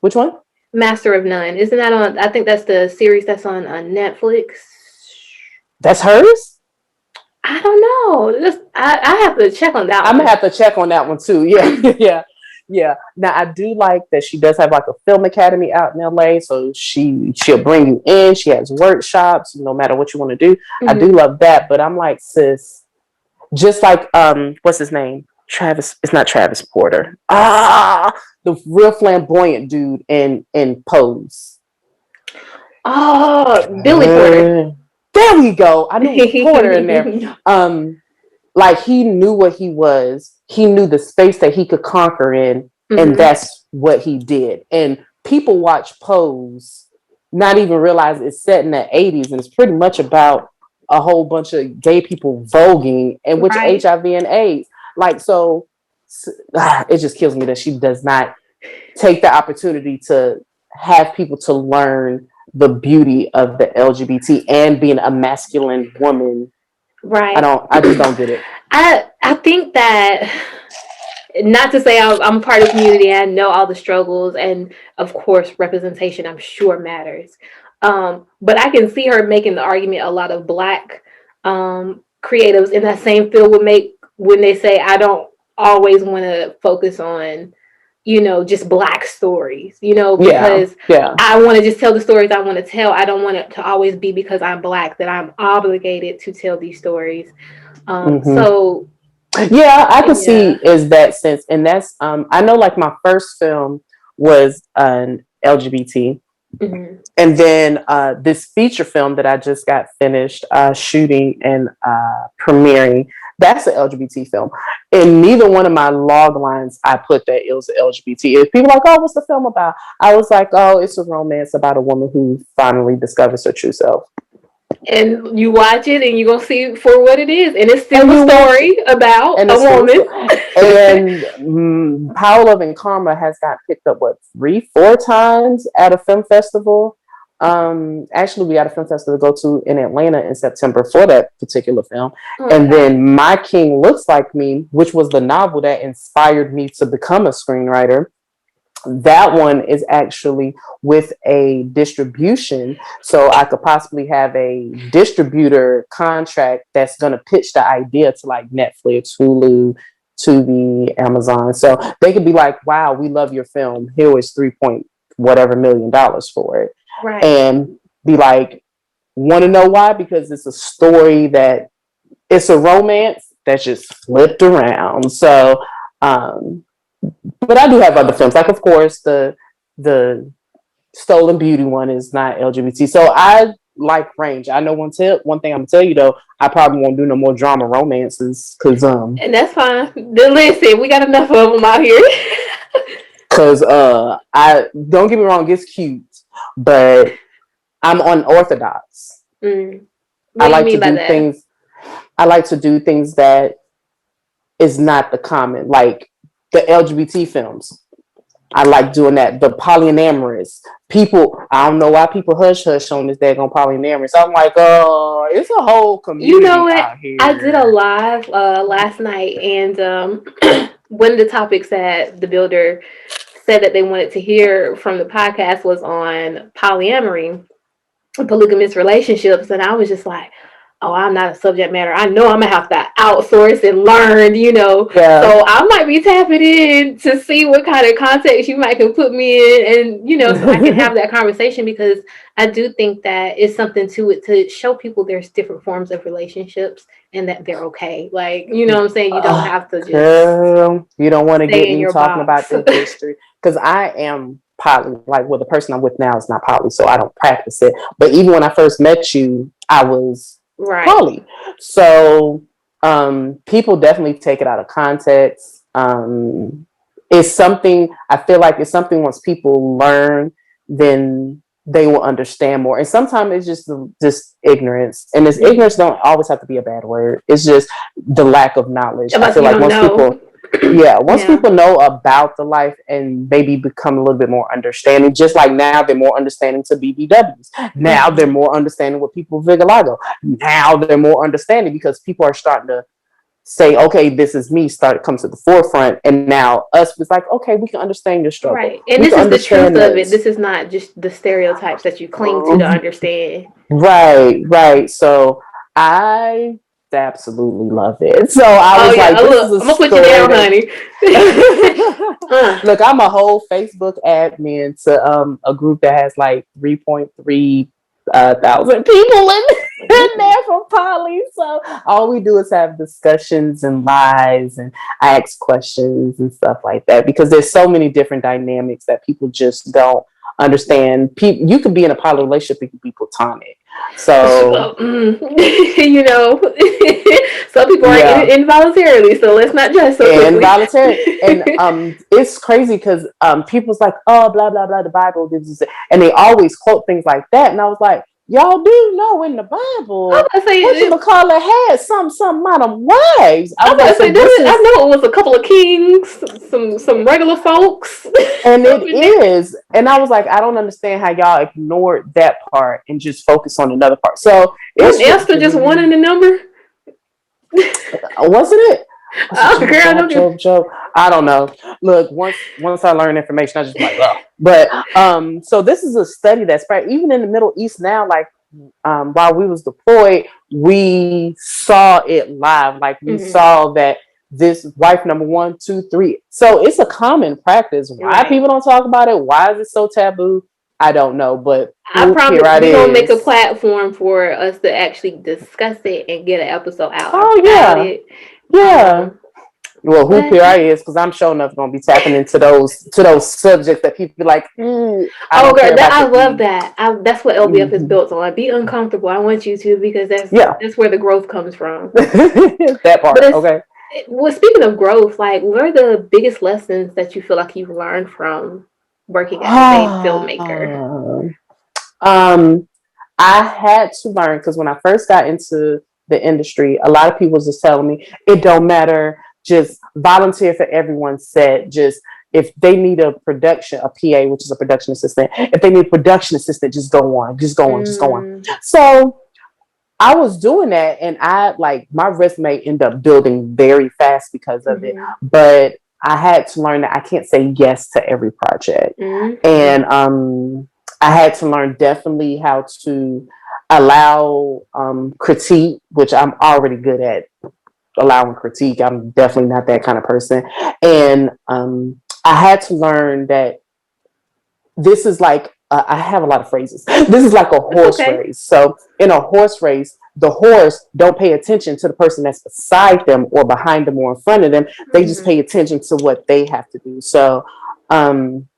Which one? Master of None. Isn't that on? I think that's the series that's on Netflix. That's hers? I don't know. I have to check on that I'm gonna one. have to check on that one too. Yeah, yeah, yeah. Now I do like that she does have like a film academy out in LA, so she'll bring you in. She has workshops, no matter what you want to do. I do Mm-hmm. love that, but I'm like, sis, just like what's his name? Travis. It's not Travis Porter. The real flamboyant dude in Pose. Billy Porter. There we go. I knew it was Porter in there. Um, like he knew what he was. He knew the space that he could conquer in, and Mm-hmm. that's what he did. And people watch Pose, not even realize it's set in the 80s, and it's pretty much about a whole bunch of gay people voguing, and which Right. HIV and AIDS. Like so, it just kills me that she does not take the opportunity to have people to learn the beauty of the LGBT and being a masculine woman. Right. I just don't get it. I think that, not to say I'm part of the community, I know all the struggles, and of course representation I'm sure matters. But I can see her making the argument a lot of Black creatives in that same field would make when they say I don't always want to focus on just Black stories, Yeah. because Yeah. I want to just tell the stories I want to tell. I don't want it to always be because I'm Black that I'm obligated to tell these stories. Hmm. So Yeah, I can see yeah. is that sense, and that's I know like my first film was an LGBT, Hmm. and then this feature film that I just got finished shooting and premiering, that's an LGBT film. In neither one of my log lines, I put that it was LGBT. If people are like, oh, what's the film about? I was like, oh, it's a romance about a woman who finally discovers her true self. And you watch it and you're going to see for what it is. And it's still And a you watch it, story about and a it's still woman. and Power, Love, and Karma has got picked up what 3-4 times at a film festival. Actually, we got a film festival to go to in Atlanta in September for that particular film. And Okay. then My King Looks Like Me, which was the novel that inspired me to become a screenwriter. That one is actually with a distribution, so I could possibly have a distributor contract that's going to pitch the idea to like Netflix, Hulu, Tubi, Amazon. So they could be like, wow, we love your film, here is 3 point whatever $1 million for it. Right. And be like, want to know why? Because it's a story that it's a romance that's just flipped around. So um but I do have other films, like of course the Stolen Beauty one is not LGBT. So I like range. I know one thing I'm gonna tell you though, I probably won't do no more drama romances And that's fine. Then listen, we got enough of them out here. I don't get me wrong, it's cute, but I'm unorthodox. Mm. I What do you like to mean by do that? things. I like to do things that is not the common, like the LGBT films. I like doing that. The polyamorous people, I don't know why people hush hush on this daggone polyamorous. I'm like, oh, it's a whole You know community what? out I did a here. live last night, and one of the topics that the builder said that they wanted to hear from the podcast was on polyamory, polygamous relationships, and I was just like, oh, I'm not a subject matter. I know I'm gonna have to outsource and learn. Yeah. So I might be tapping in to see what kind of context you might can put me in, and so I can have that conversation, because I do think that it's something to it to show people there's different forms of relationships and that they're okay. Like, what I'm saying? You don't have to just Girl, you don't want to get stay in me your talking about box. the history because I am poly. Like, well, the person I'm with now is not poly, so I don't practice it. But even when I first met you, I was Right. poly. So people definitely take it out of context. It's something I feel like it's something once people learn, then they will understand more. And sometimes it's just ignorance, and this ignorance Mm-hmm. don't always have to be a bad word. It's just the lack of knowledge. I About feel you like don't once know. people, yeah, once Yeah. people know about the life and maybe become a little bit more understanding, just like now they're more understanding to BBWs. Now they're Mm-hmm. more understanding with people with vitiligo. Now they're more understanding because people are starting to say, okay, this is me, start come to the forefront. And now us was like, okay, we can understand your struggle. Right. And We this can is the truth understand of it. this. This is not just the stereotypes that you cling to understand. Right, right. So I absolutely love it. So I Oh was yeah, like, this is look, a I'm gonna put you story down, that honey. uh, look, I'm a whole Facebook admin to a group that has like 3.3 thousand people in there from Poly. So all we do is have discussions and lives, and I ask questions and stuff like that because there's so many different dynamics that people just don't understand. You could be in a poly relationship, it could be platonic. So you know, some people are in yeah, it involuntarily, so let's not judge so quickly. involuntary. And it's crazy because people's like, oh, blah blah blah, the Bible, and they always quote things like that. And I was like, y'all do know in the I'm Bible, gonna say, what you call it had some amount of wives. I I'm was like, gonna so say, this I is, know it was a couple of kings, some regular folks and up it in there. is. And I was like, I don't understand how y'all ignored that part and just focus on another part. So Wasn't it's Esther just one in the number? wasn't it? Was it Oh, Job, girl, Job, don't you? Job, Job? I don't know. Look, once I learn information, I just be like, oh. But so this is a study that's probably even in the Middle East now. Like while we was deployed, we saw it live. Like we Mm-hmm. saw that this wife number 1, 2, 3. So it's a common practice. Why Right. people don't talk about it? Why is it so taboo? I don't know. But I here promise it we're gonna make a is. platform for us to actually discuss it and get an episode out Oh about yeah, it. yeah. Um, Well, who but PRI is, because I'm sure enough going to be tapping into those subjects that people be like, I oh don't girl, care that about I the love E. that. That's what LBF is Mm-hmm. built on. Be uncomfortable. I want you to because Yeah, that's where the growth comes from. that But part. Okay. well, speaking of growth, like what are the biggest lessons that you feel like you've learned from working as a filmmaker? um, I had to learn because when I first got into the industry, a lot of people was just telling me it don't matter, just volunteer for everyone's set. Just if they need a production, a PA, which is a production assistant, if they need a production assistant, just go on, just go on, just go on. Mm, So I was doing that, and I like my resume ended up building very fast because of it. mm-hmm, But I had to learn that I can't say yes to every project, mm-hmm, and I had to learn definitely how to allow critique, which I'm already good at allowing critique. I'm definitely not that kind of person, and I had to learn that this is like I have a lot of phrases. This is like a it's horse okay. race. So in a horse race, the horse don't pay attention to the person that's beside them or behind them or in front of them. They just Mm-hmm, pay attention to what they have to do. So um,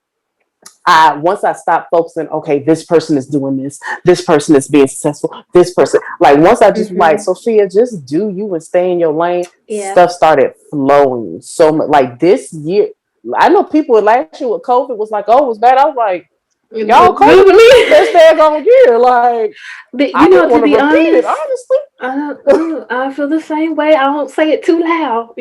I once I stopped focusing, okay, this person is doing this person is being successful, this person, like once I just like mm-hmm. Sophia, just do you and stay in your lane. Yeah. Stuff started flowing so much. Like this year, I know people last year with COVID was like, oh, it was bad. I was like, y'all COVID was the best daggone year. Like But I you know, didn't to want to be repeat it, honest, honestly. I feel the same way. I don't say it too loud,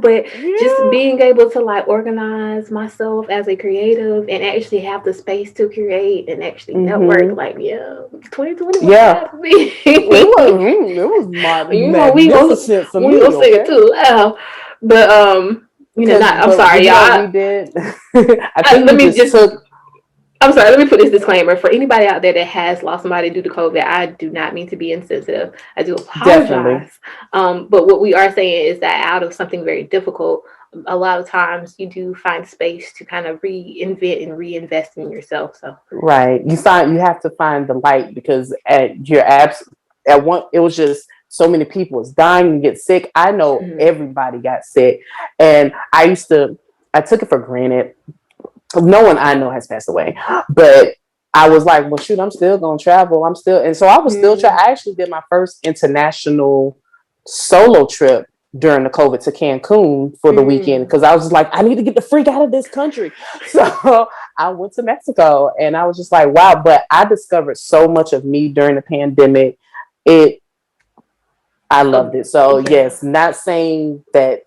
but just Yeah. being able to like organize myself as a creative and actually have the space to create and actually network, Mm-hmm. like, yeah, 2020 was Yeah. bad for me. It was We magnificent for gonna me, say it okay? too loud, but Because, not. I'm but sorry, you know what y'all. we did? I think Let we me just just took, I'm sorry, let me put this disclaimer for anybody out there that has lost somebody due to COVID. I do not mean to be insensitive. I do definitely. apologize. But what we are saying is that out of something very difficult, a lot of times you do find space to kind of reinvent and reinvest in yourself. So, Right. You have to find the light because at your abs at one it was just so many people was dying and get sick. I know mhm. everybody got sick. And I took it for granted. No one I know has passed away. But I was like, well shoot, I'm still gonna travel. I'm still and so I was still Mm, I actually did my first international solo trip during the COVID to Cancun for the weekend mm. because I was just like, I need to get the freak out of this country. So I went to Mexico and I was just like, wow. But I discovered so much of me during the pandemic. It I loved Oh, it. So yeah. yes, not saying that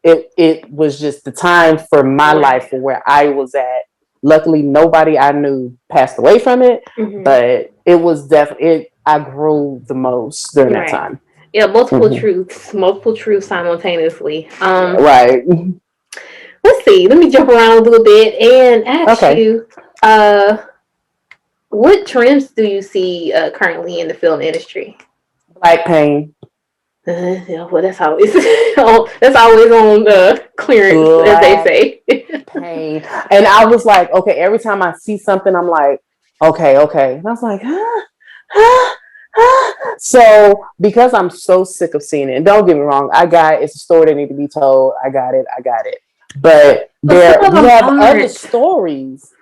it was just the time for my life Right. for where I was at. Luckily, nobody I knew passed away from it, Hmm. but it was definitely I grew the most during that Right. time. Yeah, Mm-hmm. multiple truths simultaneously. Right. Let's see. Let me jump around a little bit and ask Okay. you, uh, what trends do you see currently in the film industry? Black pain. Yeah, well, that's always that's always on clearance, as they Black say. pain. And I was like, okay, every time I see something, I'm like, okay, okay. And I was like, So because I'm so sick of seeing it, and don't get me wrong, it's a story that need to be told. I got it. But But some of we them have other aren't. stories.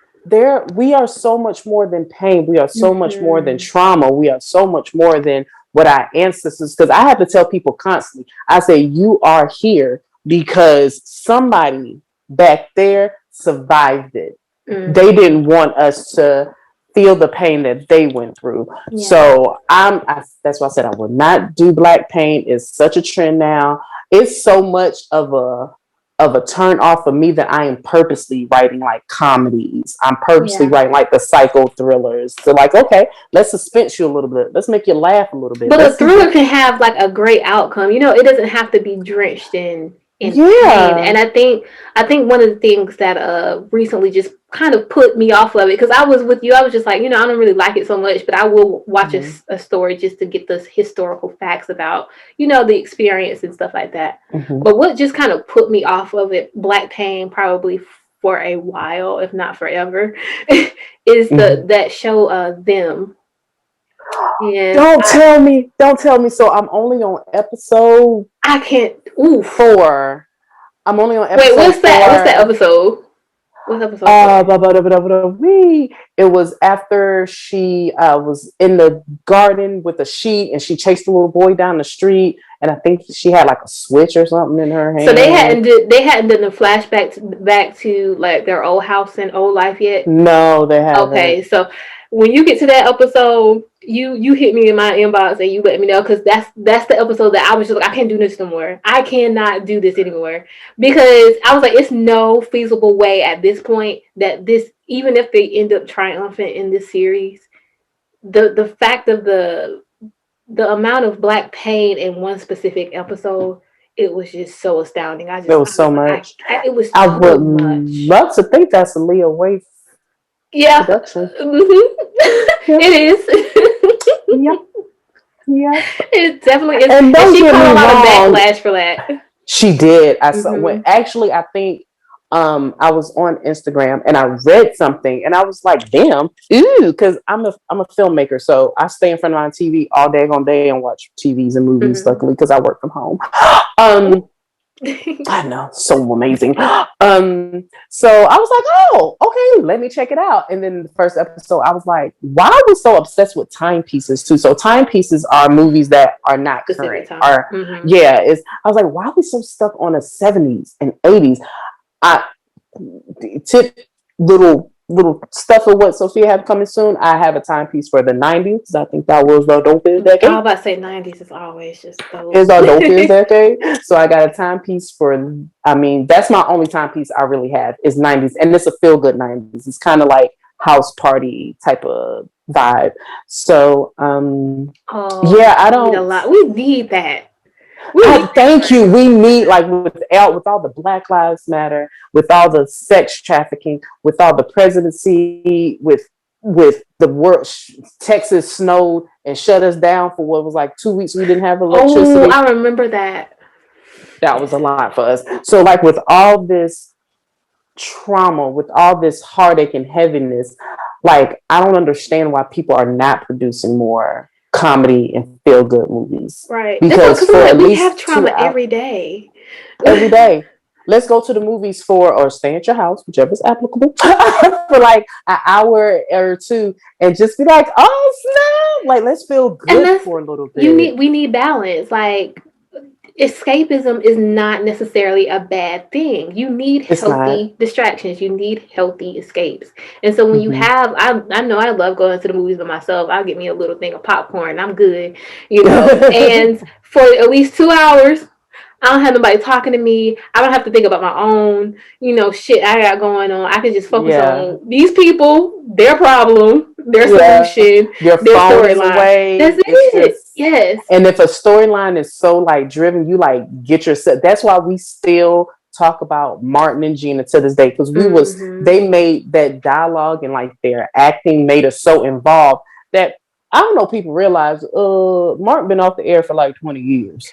We are so much more than pain. We are so much more than Mm-hmm. trauma. We are so much more than what our ancestors. Because I have to tell people constantly, I say, you are here because somebody back there survived it. They Mm-hmm. didn't want us to feel the pain that they went through. Yeah. So that's why I said I will not do black paint. It's such a trend now. It's so much of a turn off for me that I am purposely writing like comedies. I'm purposely Yeah. writing like the psycho thrillers. So like, okay, let's suspense you a little bit. Let's make you laugh a little bit. But a Let's see thriller what can have like a great outcome. It doesn't have to be drenched in pain. yeah. And I think one of the things that recently just kind of put me off of it, because I was with you. I was just like, I don't really like it so much, but I will watch Mm-hmm. a story just to get the historical facts about, the experience and stuff like that. Mm-hmm. But what just kind of put me off of it, Black Pain, probably for a while, if not forever, is Mm-hmm. that show, Them. And Don't tell me. So I'm only on episode I can't. Oof. 4. I'm only on Wait, episode what's that? What's that 4. episode? What's episode 4? It was after she was in the garden with a sheet and she chased the little boy down the street. And I think she had like a switch or something in her So hand. they hadn't done the flashback back to like their old house and old life yet. No, they Okay, haven't. so when you get to that episode, you hit me in my inbox and you let me know, because that's the episode that I was just like, I can't do this no more. I cannot do this anymore, because I was like, it's no feasible way at this point that this, even if they end up triumphant in this series, the fact of the amount of Black pain in one specific episode, it was just so astounding. There was I so was like, much. it was I too would much. love to think that's a Leah Waite Yeah, production. Yeah, it is. yeah, yeah. It definitely is, And and don't she get caught me a lot of wrong, backlash for that. she did. I saw when Hmm. actually I think I was on Instagram and I read something and I was like, damn, ooh, because I'm a filmmaker, so I stay in front of my TV all day on day and watch TVs and movies, Hmm. luckily, because I work from home. Um, I know, so amazing. So I was like, oh, okay, let me check it out. And then the first episode, I was like, why are we so obsessed with timepieces too? So timepieces are movies that are not Specific current. time. Or Hmm. yeah, it's I was like, why are we so stuck on the 70s and 80s? I tip little stuff of what Sophia have coming soon. I have a timepiece for the 90s. I think that was the dopest I was decade. about to say 90s is always just Is those. our dopest decade. So I got a timepiece for. I mean, that's my only timepiece I really have is 90s, and it's a feel good 90s. It's kind of like house party type of vibe. So Oh, yeah, I we need a don't. lot. We need that. We I need that. thank you. We need like with all the Black Lives Matter, with all the sex trafficking, with all the presidency, with the world. Texas snowed and shut us down for what was like 2 weeks. We didn't have Oh, electricity. I remember that. That was a lot for us. So like with all this trauma, with all this heartache and heaviness, like I don't understand why people are not producing more comedy and feel good movies. Right. That's Because because I'm for like, at we have least two trauma hours every day. every day. Let's go to the movies for, or stay at your house, whichever is applicable, for like an hour or two, and just be like, "Oh snap!" Like, let's feel And good that's, for a little bit. we need balance. Like, escapism is not necessarily a bad thing. You need It's not. healthy distractions. You need healthy escapes. And so when you Mm-hmm. have, I know I love going to the movies by myself. I'll get me a little thing of popcorn. I'm good, you know. And for at least 2 hours, I don't have nobody talking to me. I don't have to think about my own, shit I got going on. I can just focus Yeah, on these people, their problem, their yeah. solution, Your their phone is storyline. That's away. It's it. just, Yes. and if a storyline is so like driven, you like get yourself. That's why we still talk about Martin and Gina to this day, because Mm-hmm. they made that dialogue and like their acting made us so involved that I don't know people realize Martin been off the air for like 20 years.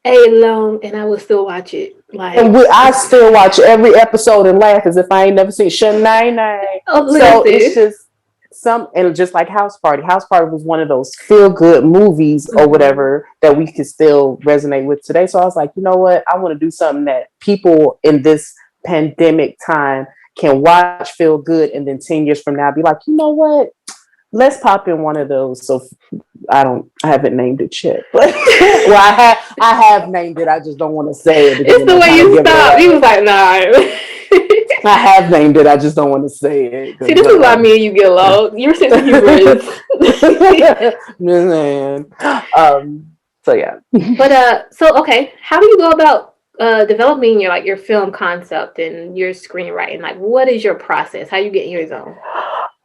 A long, and I will still watch it. And Like, I still watch every episode and laugh as if I ain't never seen Shania. oh, So it's listen. just and just like House Party. House Party was one of those feel good movies or Mm-hmm. whatever that we could still resonate with today. So I was like, you know what? I want to do something that people in this pandemic time can watch, feel good, and then 10 years from now be like, you know what? Let's pop in one of those. So I haven't named it yet. Well, I have named it. I just don't want to say it because It's then the I way kind of you give it stopped. He away. was like, nah. I have named it. I just don't want to say it See, because this is why me and you get along. Your sense of humor is. man. So yeah. But so okay, how do you go about developing your film concept and your screenwriting? Like, what is your process? How you get in your zone?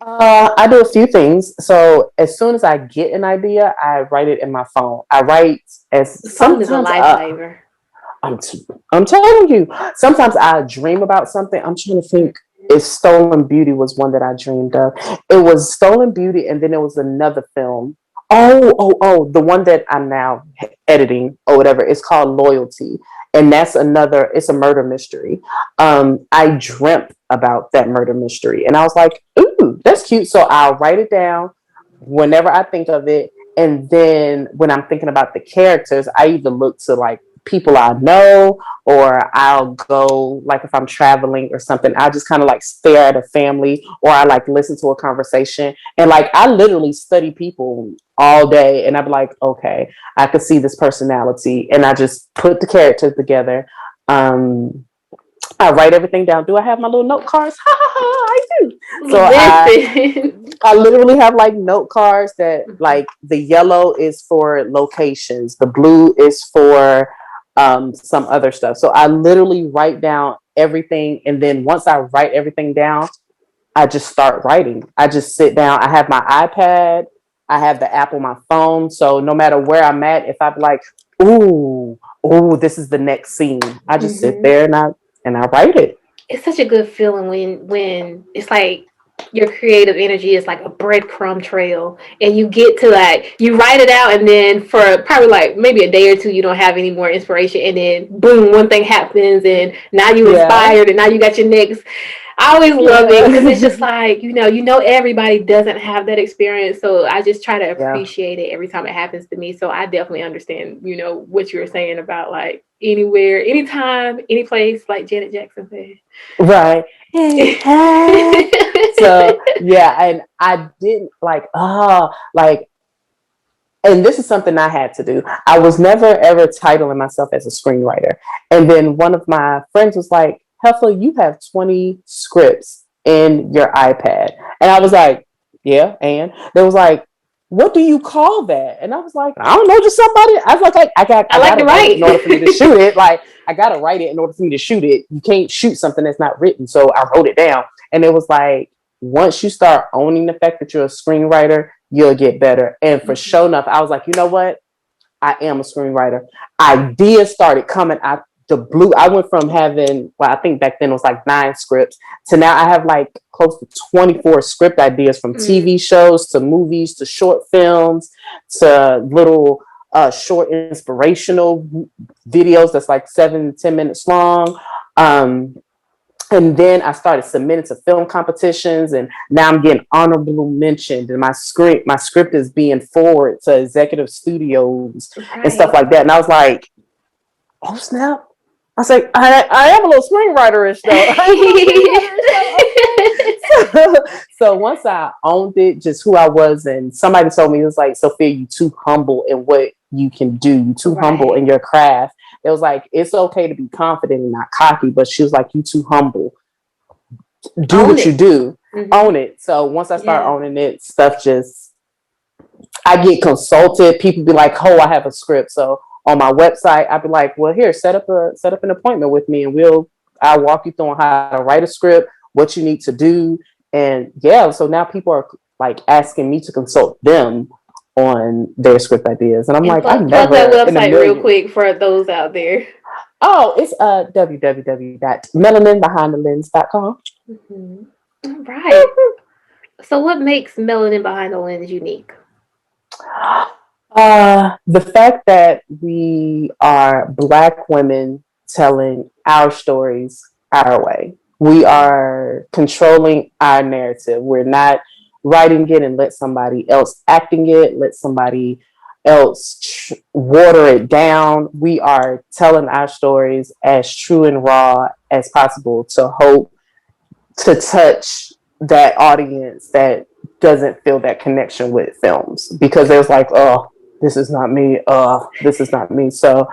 I do a few things. So as soon as I get an idea, I write it in my phone. I write as The phone is a sometimes lifesaver. I'm, I'm telling you. Sometimes I dream about something. I'm trying to think. It's Stolen Beauty was one that I dreamed of. It was Stolen Beauty, and then there was another film. The one that I'm now editing or whatever. It's called Loyalty, and that's another. It's a murder mystery. I dreamt about that murder mystery, and I was like, "Ooh, that's cute." So I'll write it down whenever I think of it, and then when I'm thinking about the characters, I either look to like people I know, or I'll go like if I'm traveling or something, I'll just kind of like stare at a family, or I like listen to a conversation, and like I literally study people all day, and I'm like, okay, I could see this personality, and I just put the characters together. um I write everything down. Do I have my little note cards? Ha ha ha! I do. So Listen. I literally have like note cards that like the yellow is for locations, the blue is for some other stuff. So I literally write down everything, and then once I write everything down, I just start writing. I just sit down. I have my iPad. I have the app on my phone. So no matter where I'm at, if I'm like, ooh, this is the next scene, I just sit Mhm. there and I write it. It's such a good feeling when it's like your creative energy is like a breadcrumb trail, and you get to like you write it out, and then for probably like maybe a day or two you don't have any more inspiration, and then boom, one thing happens, and now you Yeah. inspired, and now you got your next. I always love it because it's Yeah. just like everybody doesn't have that experience, so I just try to Yeah. appreciate it every time it happens to me. So I definitely understand what you were saying about like anywhere, anytime, any place, like Janet Jackson said. Right. Anytime. So yeah, and I didn't like like, and this is something I had to do. I was never ever titling myself as a screenwriter. And then one of my friends was like, Heffa, you have 20 scripts in your iPad. And I was like, yeah, and they was like, what do you call that? And I was like, I don't know, just somebody. I was like, I I like gotta to write it in order for me to write. shoot it. Like I gotta write it in order for me to shoot it. You can't shoot something that's not written. So I wrote it down. And it was like, once you start owning the fact that you're a screenwriter, you'll get better. And for sure enough, I was like, you know what? I am a screenwriter. Ideas started coming out the blue. I went from having, well, I think back then it was like 9 scripts to now I have like close to 24 script ideas, from TV shows to movies to short films to little short inspirational videos that's like 7 to 10 minutes long. Um, and then I started submitting to film competitions, and now I'm getting honorable mentioned. And my script is being forwarded to executive studios and stuff Right. like that. And I was like, oh snap! I was like, I am a little screenwriterish though. I am a little screenwriterish though. Okay. So once I owned it, just who I was, and somebody told me, it was like, Sophia, you too humble in what you can do. You too humble Right. in your craft. It was like, it's okay to be confident and not cocky, but she was like, you too humble. Do Own what you it. do. Hmm. Own it. So once I start Yeah. owning it, stuff just, I get consulted. People be like, "Oh, I have a script." So on my website, I'd be like, "Well, here, set up an appointment with me, and I'll walk you through on how to write a script, what you need to do." And yeah, so now people are like asking me to consult them on their script ideas, and I'm And like, I plug that never in a website real million. quick for those out there. Oh, it's www.melaninbehindthelens.com. Hmm. All right. So, what makes Melanin Behind the Lens unique? The fact that we are Black women telling our stories our way. We are controlling our narrative. We're not writing it and let somebody else acting it, let somebody else water it down. We are telling our stories as true and raw as possible to hope to touch that audience that doesn't feel that connection with films, because there's like, oh, this is not me. This is not me. So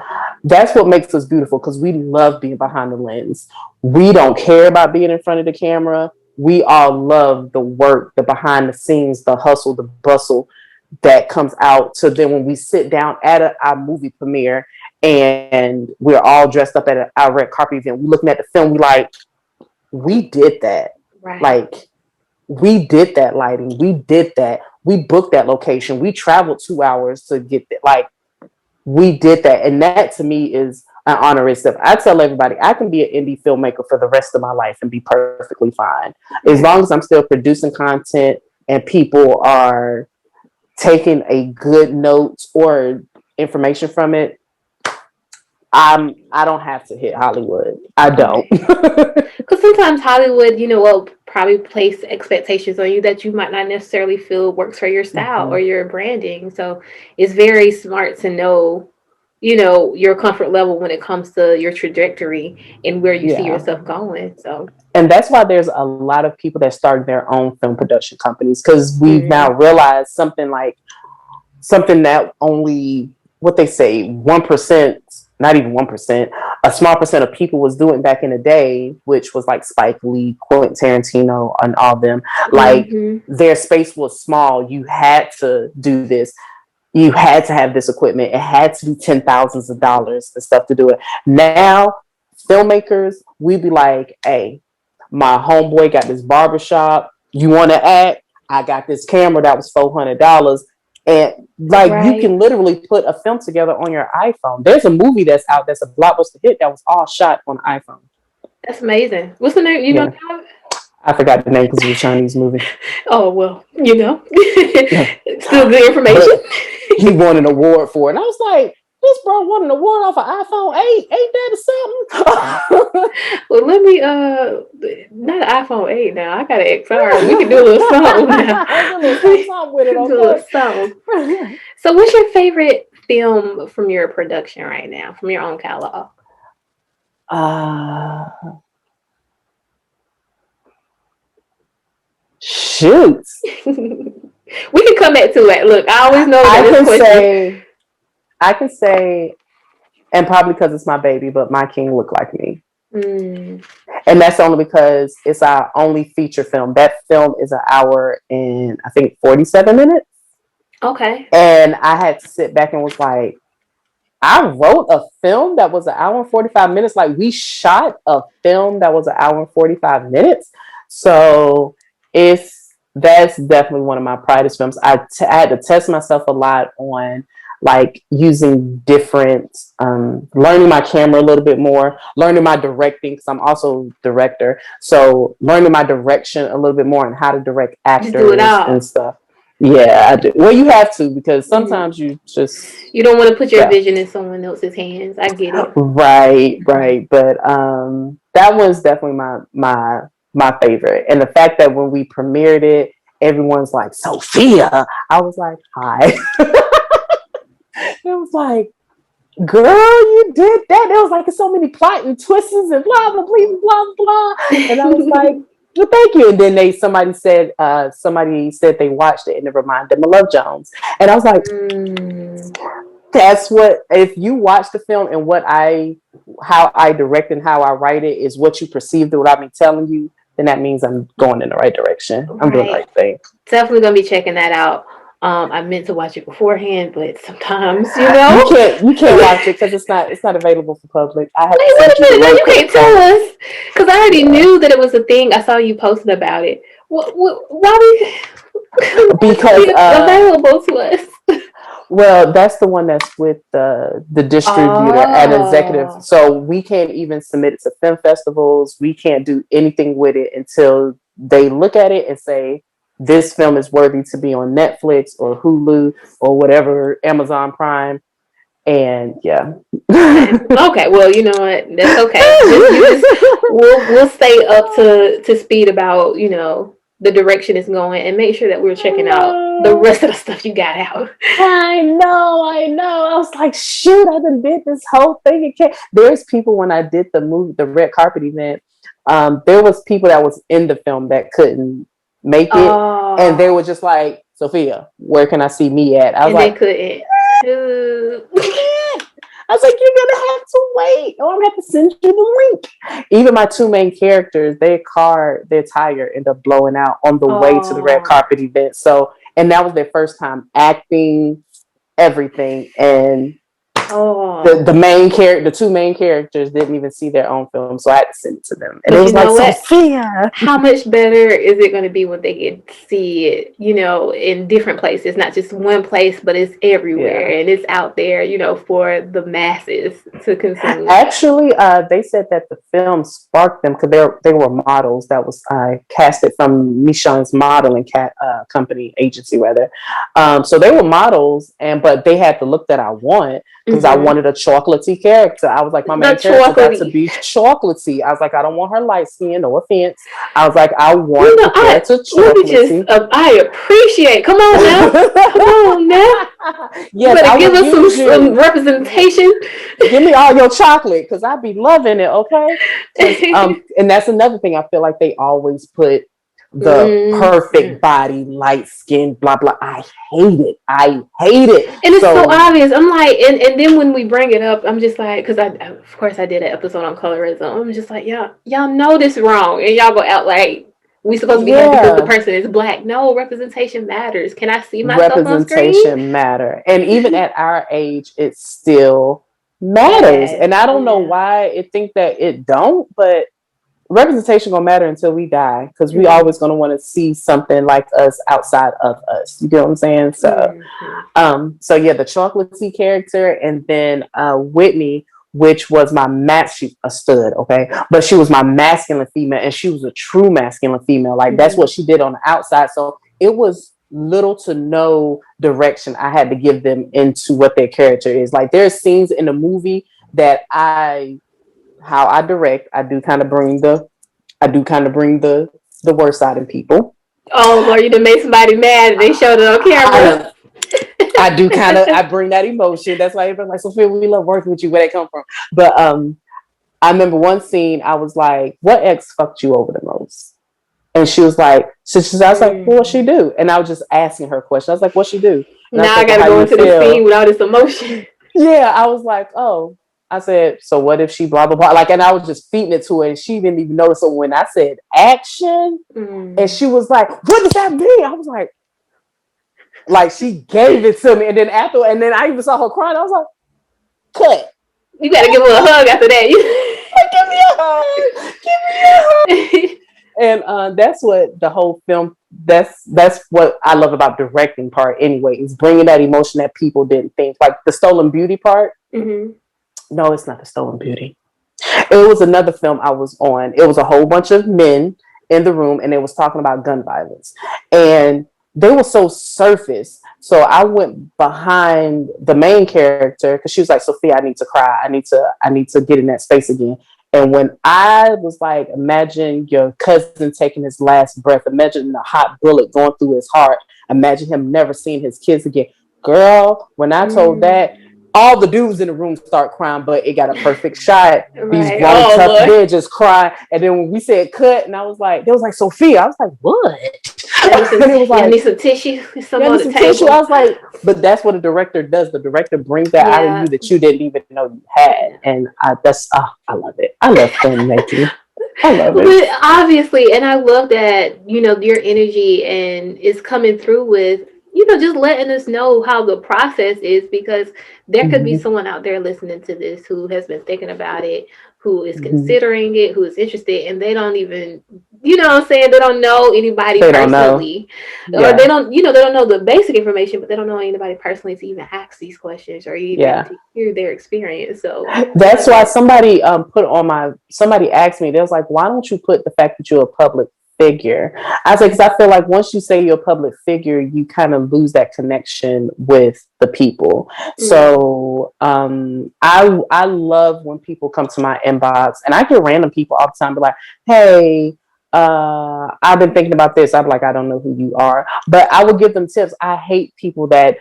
that's what makes us beautiful, because we love being behind the lens. We don't care about being in front of the camera. We all love the work, the behind the scenes, the hustle, the bustle that comes out. So then when we sit down at our movie premiere and we're all dressed up at our red carpet event, we looking at the film, we like, we did that. Right. Like, we did that lighting. We did that. We booked that location. We traveled 2 hours to get that. Like, we did that. And that to me is an honorary stuff. I tell everybody I can be an indie filmmaker for the rest of my life and be perfectly fine. As long as I'm still producing content and people are taking a good notes or information from it, I don't have to hit Hollywood. I don't. Okay. Because sometimes Hollywood, will probably place expectations on you that you might not necessarily feel works for your style or Mhm. your branding. So it's very smart to know, your comfort level when it comes to your trajectory and where you see Yeah. yourself going. So, And that's why there's a lot of people that start their own film production companies, because we've now mm, realized something that only, what they say, 1%, not even 1%, a small percent of people was doing back in the day, which was like Spike Lee, Quentin Tarantino, and all them. Like, mm-hmm. their space was small. You had to do this. You had to have this equipment. It had to be $10,000s and stuff to do it. Now, filmmakers, we be like, hey, my homeboy got this barbershop. You want to act? I got this camera that was $400. And like, you Right. can literally put a film together on your iPhone. There's a movie that's out that's a blockbuster hit that was all shot on iPhone. That's amazing. What's the name? You know Yeah. the I forgot the name because it was a Chinese movie. Oh, well, Yeah. still good information. But he won an award for it. And I was like, this bro won an award off an iPhone 8. Ain't that something? Well, let me, not iPhone 8 now. I got an XR. We can do a little something now. Do a little something, something with it, Do a little okay? something. So, what's your favorite film from your production right now, from your own catalog? Uh, Shoot. We can come back to it. Look, I always know that I this can question. say, I can say, and probably because it's my baby, but My King Look Like Me. Mm, And that's only because it's our only feature film. That film is an hour and I think 47 minutes. okay. And I had to sit back and was like, I wrote a film that was an hour and 45 minutes. Like, we shot a film that was an hour and 45 minutes. So that's definitely one of my proudest films. I had to test myself a lot on like using different, learning my camera a little bit more, learning my directing, because I'm also director. So learning my direction a little bit more and how to direct Just do it actors and all. stuff. Yeah, I do. Well, you have to, because Mm. sometimes you just, You don't want to put your yeah. vision in someone else's hands. I get it. Right, right. But that was definitely my favorite. And the fact that when we premiered it, everyone's like, Sophia. I was like, hi. It was like, girl, you did that. There was like so many plot and twists and blah blah blah blah blah. And I was like, well, thank you. And then somebody said they watched it and it reminded them of Love Jones. And I was like, Mm, that's what, if you watch the film and how I direct and how I write it is what you perceive through what I've been telling you, then that means I'm going in the right direction. I'm doing the right. right thing. Definitely gonna be checking that out. I meant to watch it beforehand, but sometimes, You can't watch it because it's not available for public. I have to Wait, wait send a you the minute. No, link you of the can't tell film. us. Because I already Yeah. knew that it was a thing. I saw you posting about it. Why would it Because be available to us? well, that's the one that's with the distributor and executive. Oh, So we can't even submit it to film festivals. We can't do anything with it until they look at it and say this film is worthy to be on Netflix or Hulu or whatever, Amazon Prime. And yeah. okay. Okay. Well, you know what? That's okay. Just we'll stay up to speed about the direction it's going and make sure that we're checking out the rest of the stuff you got out. I know. I was like, shoot, I done did this whole thing again. There's people when I did the movie, the red carpet event, there was people that was in the film that couldn't make it. And they Oh, were just like, Sophia, where can I see me at? I was and they like, couldn't. I can't. I was like, you're gonna have to wait, or I'm gonna have to send you the link. Even my two main characters, their tire ended up blowing out on the way to the red Oh, carpet event. So, and that was their first time acting, everything, and The main character, the two main characters didn't even see their own film, so I had to send it to them. And but it was you know like, what? Sophia, How much better is it going to be when they get to see it, in different places, not just one place, but it's everywhere yeah. and it's out there, for the masses to consume. Actually, they said that the film sparked them because they were models that was casted from Michonne's modeling company agency rather. So they were models, but they had the look that I want because I wanted a chocolatey character. I was like, my The main character got to chocolatey. be chocolatey. I was like, I don't want her light skin. No offense. I was like, I You want know, the character let me just, chocolatey. I appreciate. Come on now, come on now. You Yes, I better give will us some, use some you. representation. Give me all your chocolate because I be loving it, okay? Because and that's another thing. I feel like they always put the perfect body, light skin, blah blah. I hate it. I hate it. And it's so So obvious. I'm like, and then when we bring it up, I'm just like, because of course, I did an episode on colorism. I'm just like, y'all know this wrong, and y'all go out like we supposed to be happy because the yeah, person is black. No, representation matters. Can I see myself on screen? representation matter, and even at our age, it still matters. Yes, And I don't know yeah. why it think that it don't, but representation gonna matter until we die because we always gonna want to see something like us outside of us. You get what I'm saying? So yeah, the chocolatey character, and then Whitney, which was my a stud, okay, but she was my masculine female, and she was a true masculine female. Like that's what she did on the outside. So it was little to no direction I had to give them into what their character is. Like there's scenes in the movie that how I direct, I do kind of bring the worst side in people. Oh Lord, you done made somebody mad and they showed it on camera. I, I do kind of I bring that emotion. That's why everybody's like, Sophia, we love working with you. Where they come from? But I remember one scene. I was like, "What ex fucked you over the most?" And she was like, I was like, well, "What she do?" And I was just asking her question. I was like, "What she do?" And I Now said, I "Well, gotta how go you into the scene feel?" with all this emotion. Yeah, I was like, "Oh." I said, "So what if she blah blah blah?" Like, and I was just feeding it to her, and she didn't even notice. So when I said action, and she was like, "What does that mean?" I was like she gave it to me, and then I even saw her crying. I was like, "Cut." You gotta give her a hug after that. Like, give me a hug. Give me a hug. And that's what the whole film. That's what I love about directing part. Anyway, is bringing that emotion that people didn't think. Like the Stolen Beauty part. No, it's not the Stolen Beauty. It was another film I was on. It was a whole bunch of men in the room, and they was talking about gun violence, and they were so surface. So I went behind the main character because she was like, "Sophia, I need to cry. I need to get in that space again." And when I was like, "Imagine your cousin taking his last breath. Imagine the hot bullet going through his heart. Imagine him never seeing his kids again." Girl, when I told that, all the dudes in the room start crying, but it got a perfect shot. These Right. grown Oh tough Lord. men just crying. And then when we said cut, and I was like, they was like, Sophia. I was like, what? And it was I like, need some tissue, some yeah, on need the some tissue. table. I was like, but that's what a director does. The director brings that out of Yeah. you that you didn't even know you had. And I love it. I love filmmaking. I love it. But obviously, and I love that, your energy and is coming through with, just letting us know how the process is, because there could be Mm-hmm. someone out there listening to this who has been thinking about it, who is Mm-hmm. considering it, who is interested, and they don't even, what I'm saying, they don't know anybody They don't know. personally, or Yeah. they don't know the basic information, but they don't know anybody personally to even ask these questions or even Yeah. to hear their experience. So I That's love why it. somebody asked me, they was like, why don't you put the fact that you're a public figure? I said, because I feel like once you say you're a public figure, you kind of lose that connection with the people. So I love when people come to my inbox, and I get random people all the time, be like, hey, I've been thinking about this. I'm like, I don't know who you are, but I will give them tips. I hate people that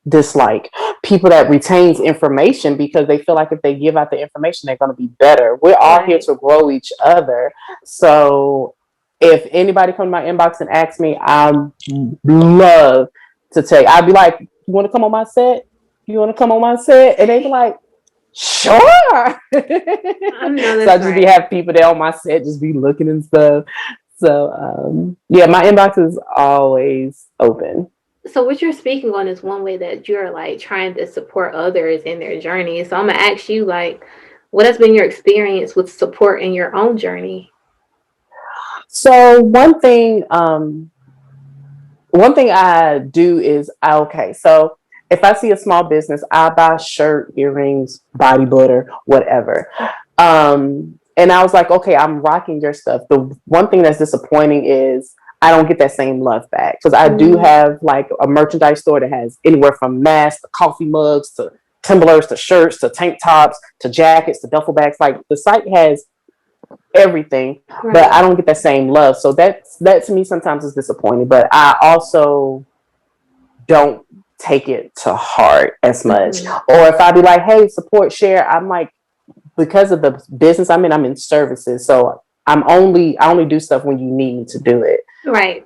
dislike people that retains information because they feel like if they give out the information they're going to be better. We're all here to grow each other. So if anybody come to my inbox and ask me, I love to take, I'd be like, you want to come on my set? You want to come on my set? And they be like, sure. I know So I that's just be right. have people there on my set just be looking and stuff. So yeah, my inbox is always open. So what you're speaking on is one way that you're like trying to support others in their journey. So I'm gonna ask you, like, what has been your experience with support in your own journey? So one thing I do is okay. So if I see a small business, I buy shirt, earrings, body butter, whatever. And I was like, okay, I'm rocking your stuff. The one thing that's disappointing is I don't get that same love back because I do Mm, have like a merchandise store that has anywhere from masks to coffee mugs to tumblers to shirts to tank tops to jackets to duffel bags. Like the site has everything, but right. I don't get that same love. So that to me sometimes is disappointing. But I also don't take it to heart as much. Mm-hmm. Or if I be like, hey, support, share, I'm like, because of the business I'm in services. So I only do stuff when you need me to do it. Right.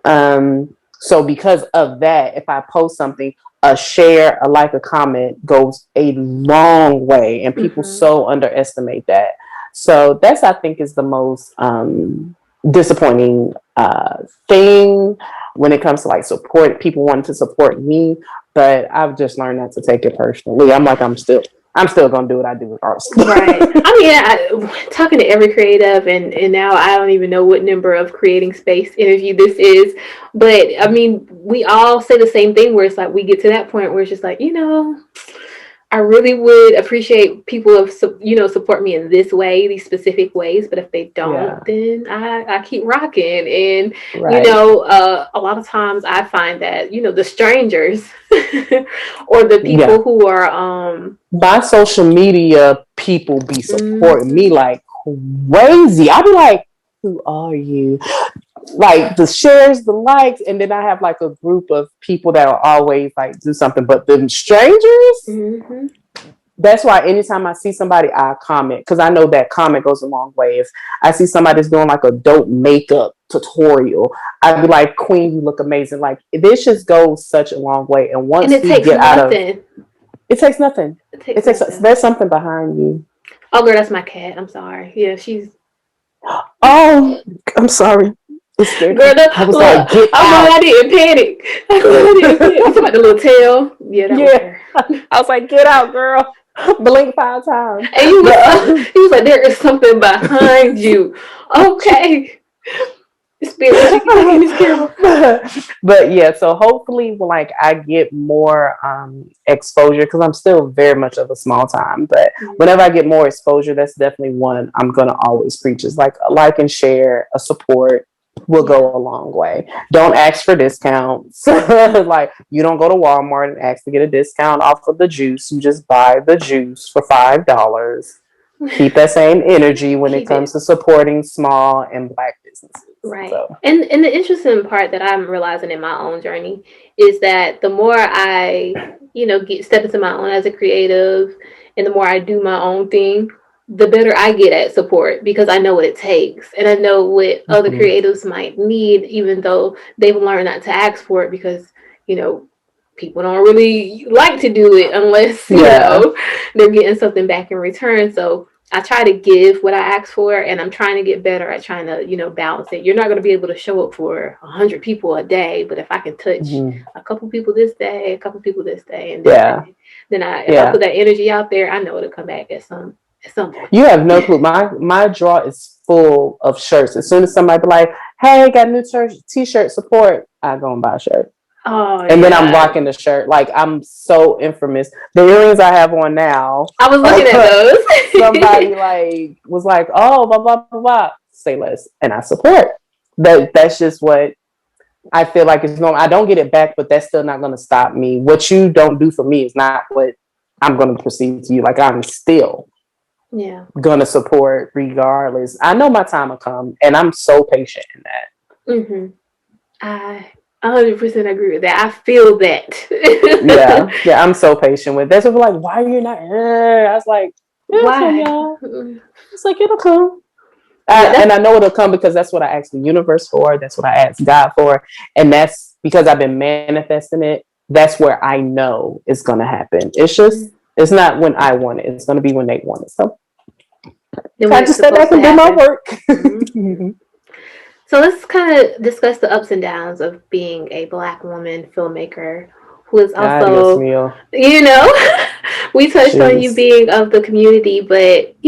So because of that, if I post something, a share, a like, a comment goes a long way, and people Mm-hmm. so underestimate that. So that's I think is the most disappointing thing when it comes to like support. People wanting to support me, but I've just learned not to take it personally. I'm still gonna do what I do regardless. Right. I mean, talking to every creative, and now I don't even know what number of creating space interview this is, but I mean, we all say the same thing where it's like we get to that point where it's just like, I really would appreciate people of support me in this way, these specific ways. But if they don't, Yeah, then I keep rocking. And right. a lot of times I find that the strangers or the Yeah, people who are my social media people be supporting me mhm, like crazy. I be like, who are you? Like the shares, the likes, and then I have like a group of people that will always like do something. But the strangers, mhm. that's why anytime I see somebody, I comment because I know that comment goes a long way. If I see somebody that's doing like a dope makeup tutorial, I'd be like, Queen, you look amazing. Like this just goes such a long way. And And once it we takes get out of nothing. it takes nothing. It It takes takes nothing. there's something behind you. Oh, girl, that's my cat. I'm sorry. Yeah, she's Oh, I'm sorry. It scared girl. me. No, I was look, like, get I'm glad out. I didn't panic. I'm glad I didn't panic. You talking about the little tail? Yeah, that was Yeah. her. I was like, get out, girl. Blink 5 times. And you was But he was like, there is something behind you. Okay, spirit, what you looking in this camera? but yeah, so hopefully like I get more exposure because I'm still very much of a small time. But whenever I get more exposure, that's definitely one I'm gonna always preach is like a like and share, a support will Yeah. go a long way. Don't ask for discounts. Like you don't go to Walmart and ask to get a discount off of the juice. You just buy the juice for $5. Keep that same energy when it Keep comes it to supporting small and black businesses. right. So And the interesting part that I'm realizing in my own journey is that the more I, get step into my own as a creative and the more I do my own thing, the better I get at support because I know what it takes and I know what other mhm. creatives might need, even though they've learned not to ask for it because, you know, people don't really like to do it unless, Yeah. they're getting something back in return. So I try to give what I ask for, and I'm trying to get better at trying to, balance it. You're not going to be able to show up for 100 people a day, but if I can touch Mhm. a couple people this day, a couple people this day, and Yeah. if I put Yeah. that energy out there, I know it'll come back at some point. You have no clue. My drawer is full of shirts. As soon as somebody be like, "Hey, got new t-shirt support," I go and buy a shirt, Oh and then I'm yeah, rocking the shirt. Like I'm so infamous. The earrings I have on now, I was looking at somebody those. like was like, "Oh, blah blah blah blah." Say less, and I support. That's just what I feel like it's normal. I don't get it back, but that's still not going to stop me. What you don't do for me is not what I'm going to proceed to you. Like I'm still Yeah. going to support regardless. I know my time will come, and I'm so patient in that. Mhm. I 100% agree with that. I feel Yeah, that. yeah, I'm so patient with. That's what we're like. Why are you not? I was like, it'll come, Why? y'all. It's like it'll come. Yeah, And that's I know it'll come because that's what I asked the universe for. That's what I asked God for, and that's because I've been manifesting it. That's where I know it's gonna happen. It's not when I want it. It's gonna be when they want it. So then I when just it's step supposed back to and do my happen. work. Mhm. So let's kind of discuss the ups and downs of being a Black woman filmmaker who is Ay, Dios also, mío. you know, we touched on you Jeez. being of the community, but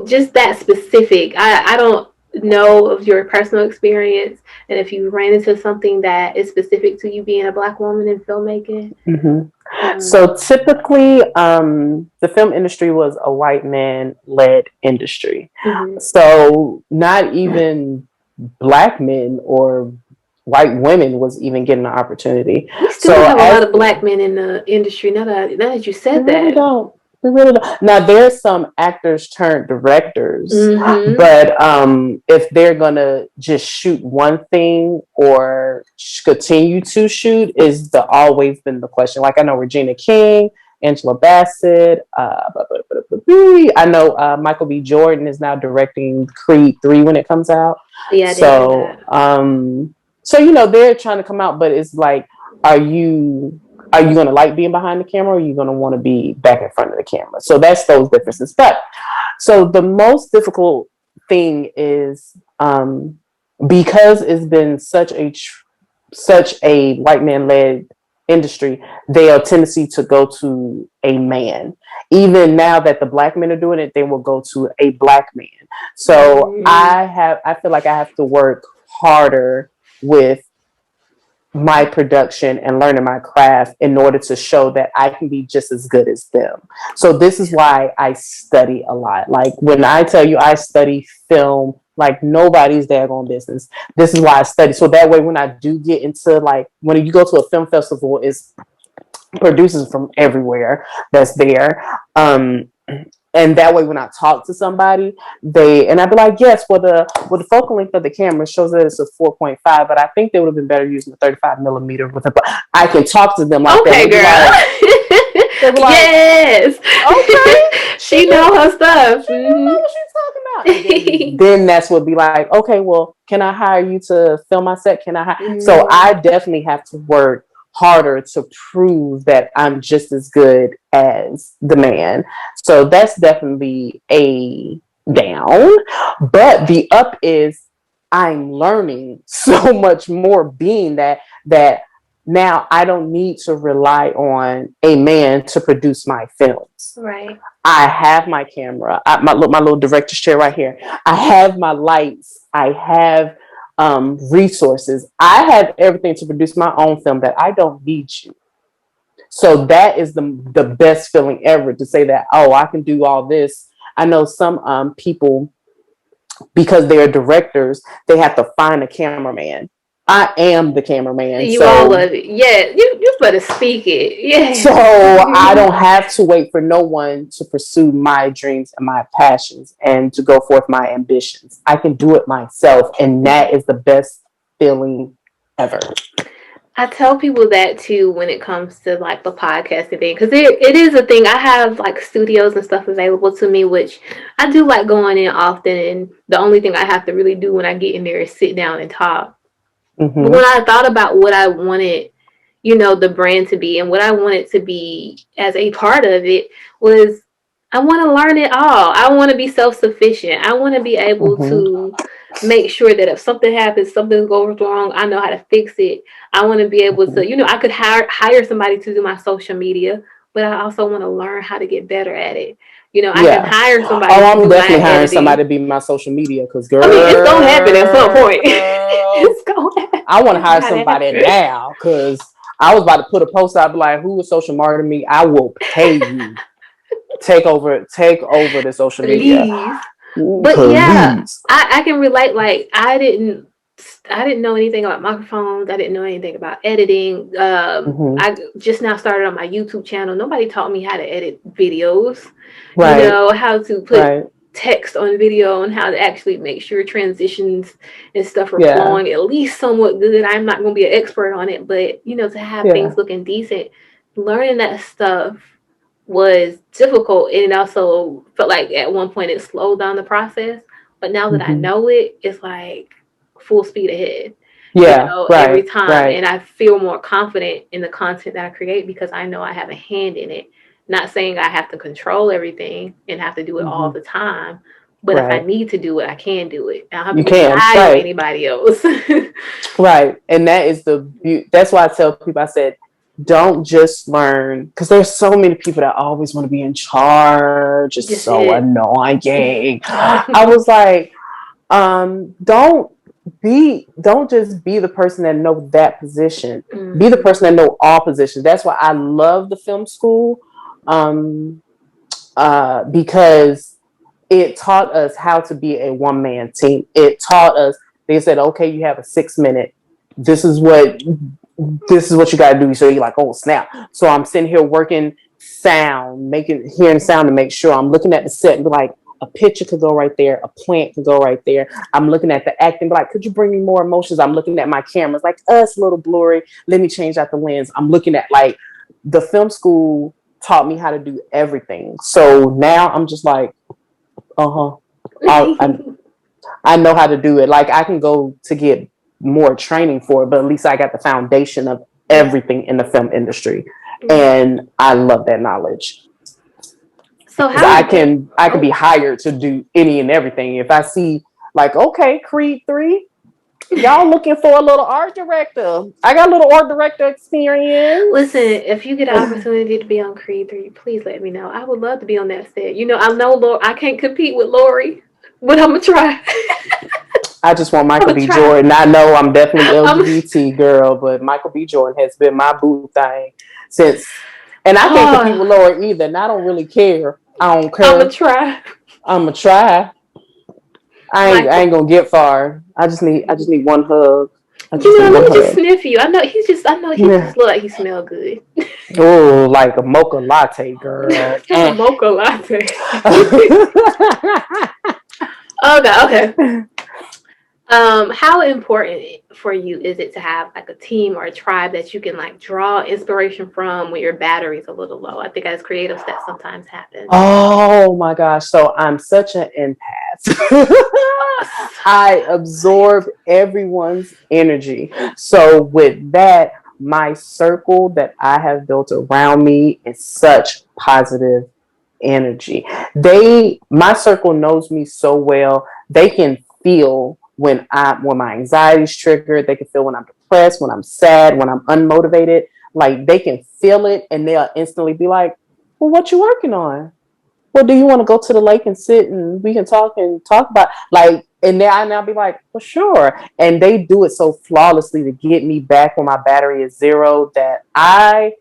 just that specific. I don't know of your personal experience, and if you ran into something that is specific to you being a Black woman in filmmaking. hmm Um, So typically, the film industry was a white man led industry. mhm. So not even Black men or white women was even getting an opportunity. We still don't So have a as lot of Black men in the industry. Now that you we said really that. don't. We really don't. Now there's some actors turned directors, Mm-hmm. but if they're gonna just shoot one thing or continue to shoot, is the always been the question. Like I know Regina King, Angela Bassett. I know Michael B. Jordan is now directing Creed 3 when it comes out. Yeah, I did hear So, that. so they're trying to come out, but it's like, are you going to like being behind the camera, or are you going to want to be back in front of the camera? So that's those differences. But so the most difficult thing is because it's been such a white man led industry, they have a tendency to go to a man. Even now that the Black men are doing it, they will go to a Black man. So Mm-hmm. I feel like I have to work harder with my production and learning my craft in order to show that I can be just as good as them. So this is why I study a lot. Like when I tell you I study film like nobody's daggone business. This is why I study. So that way when I do get into like when you go to a film festival, it's producers from everywhere that's there. And that way when I talk to somebody, I'd be like, yes, the focal length of the camera shows that it's a 4.5, but I think they would have been better using a 35 millimeter with it. But I can talk to them like that. Okay, They'd girl. be like, Yes. okay, She know her stuff. she know Mm-hmm. what she's talking about. And then that's what be like, okay, well, can I hire you to film my set? Can I hire? So Mm-hmm. I definitely have to work harder to prove that I'm just as good as the man. So that's definitely a down. But the up is I'm learning so much more being that now I don't need to rely on a man to produce my films. Right. I have my camera, my little director's chair right here. I have my lights. I have resources. I have everything to produce my own film that I don't need you. So that is the best feeling ever to say that, oh, I can do all this. I know some people, because they're directors, they have to find a cameraman. I am the cameraman. You all So love it. Yeah, you better speak it. So Yes. I don't have to wait for no one to pursue my dreams and my passions and to go forth my ambitions. I can do it myself, and that is the best feeling ever. I tell people that too when it comes to like the podcasting thing, because it is a thing. I have like studios and stuff available to me, which I do like going in often. And the only thing I have to really do when I get in there is sit down and talk. But when Mm-hmm. I thought about what I wanted, the brand to be and what I wanted to be as a part of it was I want to learn it all. I want to be self sufficient. I want to be able Mm-hmm. to make sure that if something happens, something goes wrong, I know how to fix it. I want to be able to, I could hire somebody to do my social media, but I also want to learn how to get better at it. I can Yeah. hire somebody Oh, to I'm do my definitely hiring editing. somebody to be my social media because, I mean, it's gonna happen at some girl, point. It's gonna happen. I want to It's hire gotta somebody happen. now because I was about to put a post out, be like, who is social marketing me? I will pay you. Take over the social media. Please. But yeah, Please. I can relate. Like I didn't know anything about microphones. I didn't know anything about editing. Mm-hmm. I just now started on my YouTube channel. Nobody taught me how to edit videos. Right. How to put Right. text on video and how to actually make sure transitions and stuff are Yeah. flowing at least somewhat good. I'm not going to be an expert on it, but to have Yeah. things looking decent, learning that stuff was difficult, and it also felt like at one point it slowed down the process. But now that I Mm-hmm. know it, it's like full speed ahead, Yeah. every Right. time. Right. And I feel more confident in the content that I create because I know I have a hand in it. Not saying I have to control everything and have to do it all Mm-hmm. the time, But if I Right. need to do it, I can do it. I don't have to You can. rely on Right. anybody else. Right. And that is that's why I tell people, I said, don't just learn, because there's so many people that always want to be in charge. It's Just so it. annoying. I was like, don't just be the person that know that position. Be the person that know all positions. That's why I love the film school. Um, because it taught us how to be a one-man team. It taught us, they said, okay, you have a 6 minute. This is what you got to do. So you're like, oh snap. So I'm sitting here working sound, hearing sound to make sure I'm looking at the set and be like, a picture could go right there, a plant could go right there. I'm looking at the acting, be like, could you bring me more emotions? I'm looking at my cameras, like, it's a little blurry. Let me change out the lens. I'm looking at, like, the film school taught me how to do everything. So now I'm just like, uh-huh. I, I know how to do it. Like, I can go to get more training for it, but at least I got the foundation of Yeah. everything in the film industry. Yeah. And I love that knowledge. So Because how important? I can be Oh, hired to do any and everything. If I see, like, okay, Creed 3, y'all looking for a little art director. I got a little art director listen. experience. If you get an opportunity to be on Creed 3, please let me know. I would love to be on that set. I know I can't compete with Lori, but I'm gonna try. I just want I'm Michael gonna B. try. Jordan. I know I'm definitely I'm. LGBT girl, but Michael B. Jordan has been my boo thing since. And I can't compete Oh, with Laura either. And I don't really care. I don't I'm gonna care. try. I'm gonna try. I Michael. ain't gonna get far. I just need one hug. I just need Let one me just hug. sniff you. I know he Yeah. just look like he smell good. Oh, like a mocha latte, girl. A mocha latte. Okay, okay. How important for you is it to have like a team or a tribe that you can like draw inspiration from when your battery's a little low? I think as creatives that sometimes happens. Oh my gosh. So I'm such an empath. I absorb everyone's energy. So with that, my circle that I have built around me is such positive energy. My circle knows me so well. They can feel when my anxiety is triggered. They can feel when I'm depressed, when I'm sad, when I'm unmotivated. Like, they can feel it, and they'll instantly be like, well, what you working on? Well, do you want to go to the lake and sit and we can talk about, like, and then I'll be like, well, sure. And they do it so flawlessly to get me back when my battery is zero, that I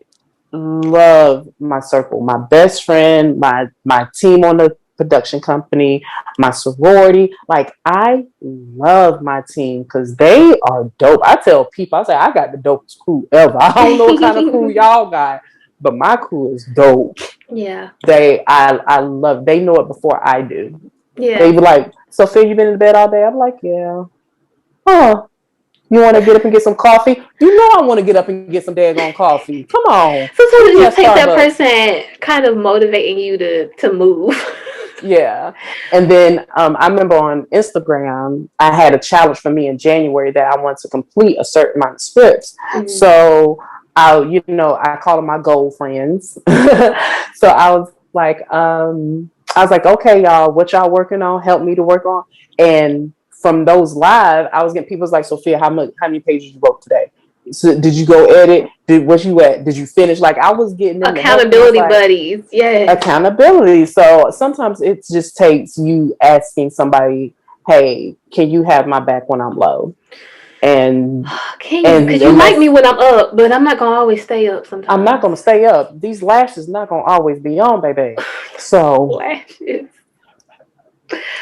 love my circle, my best friend, my team on the production company, my sorority. Like, I love my team because they are dope. I tell people, I say, I got the dopest crew ever. I don't know what kind of crew y'all got, but my crew is dope. Yeah. I love, they know it before I do. They Yeah. be like, Sophia, you been in bed all day? I'm like, yeah. Oh, you want to get up and get some coffee? You know I want to get up and get some daggone coffee. Come on. Sometimes Meet it me just at takes that Starbucks. person kind of motivating you to move. Yeah. And then I remember on Instagram, I had a challenge for me in January that I wanted to complete a certain amount of scripts. Mm. So I call them my goal friends. So I was like, okay, y'all, what y'all working on? Help me to work on. And from those live, I was getting people's like, Sophia, how many pages you wrote today? So did you go edit? What you at? Did you finish? Like, I was getting them to help me. I was Accountability like, buddies. Yes. accountability. So sometimes it just takes you asking somebody, "Hey, can you have my back when I'm low?" And Can you? and Because you and like that's me when I'm up, but I'm not gonna always stay up I'm not sometimes. gonna stay up. These lashes not gonna always be on, baby. So Lashes.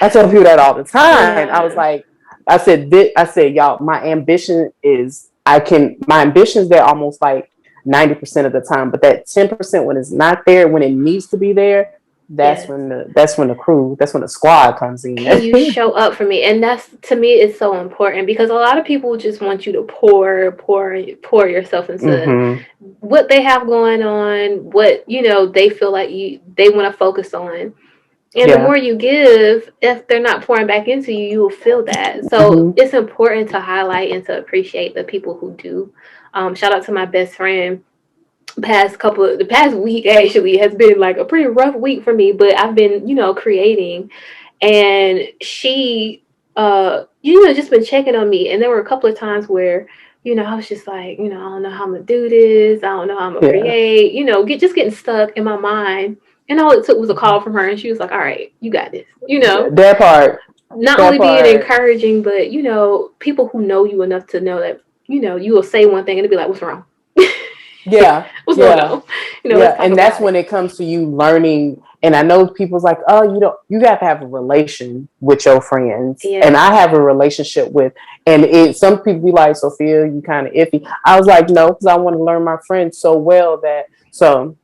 I tell people that all the time. I was Yeah. like, I said, y'all, my ambition is there almost like 90% of the time, but that 10% when it's not there, when it needs to be there, Yes. that's when the squad comes in. Can you show up for me? And that's, to me, is so important because a lot of people just want you to pour yourself into Mm-hmm. what they have going on, what they feel like they want to focus on. And the Yeah. more you give, if they're not pouring back into you, you will feel that. So Mm-hmm. it's important to highlight and to appreciate the people who do. Shout out to my best friend. The past week actually has been like a pretty rough week for me, but I've been creating, and she just been checking on me, and there were a couple of times where I was just like, I don't know how I'm gonna do this, I don't know how I'm gonna Yeah. create, just getting stuck in my mind. And all it took was a call from her, and she was like, all right, you got this. That part. Not That only being part. encouraging, but people who know you enough to know that you will say one thing and it'll be like, what's wrong? Yeah. What's going Yeah. on? Let's Yeah. talk And that's about it. when it comes to you learning. And I know people's like, oh, you have to have a relation with your friends. And Yeah. I have a relationship with, and some people be like, Sophia, you kind of iffy. I was like, no, because I want to learn my friends so well so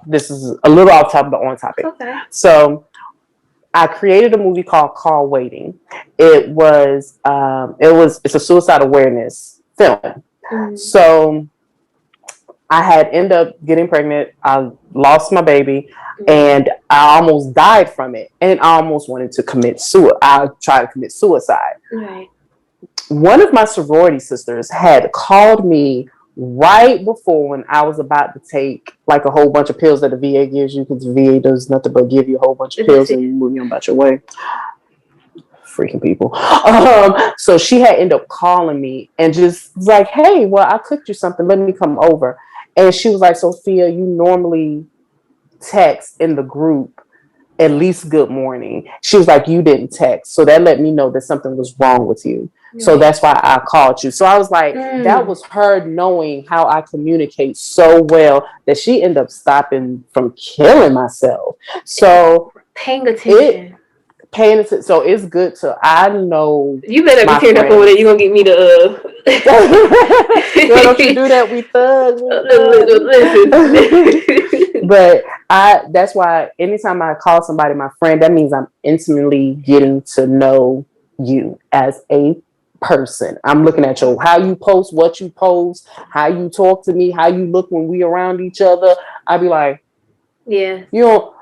this is a little off topic, but on It's topic. okay. So I created a movie called Call Waiting. It's a suicide awareness film. Mm. So I had ended up getting pregnant. I lost my baby, Mm. and I almost died from it. And I almost wanted to commit suicide. I tried to commit suicide. Right. One of my sorority sisters had called me right before when I was about to take like a whole bunch of pills that the VA gives you, because the VA does nothing but give you a whole bunch of That's pills it. and move you on about your way. Freaking people. So she had ended up calling me and just was like, hey, well, I cooked you something. Let me come over. And she was like, Sophia, you normally text in the group at least good morning. She was like, you didn't text. So that let me know that something was wrong with you. So Right. that's why I called you. So I was like, that Mm. was her knowing how I communicate so well that she ended up stopping from killing myself. So Paying it attention. paying attention. So it's good to, I know You better be my tearing up over there. friends. You gonna get me the Girl, don't you do that. We thugs. We thugs. listen. But that's why anytime I call somebody my friend, that means I'm intimately getting to know you as a person. I'm looking at you, how you post, what you post, how you talk to me, how you look when we around each other. I'd be like, Yeah. you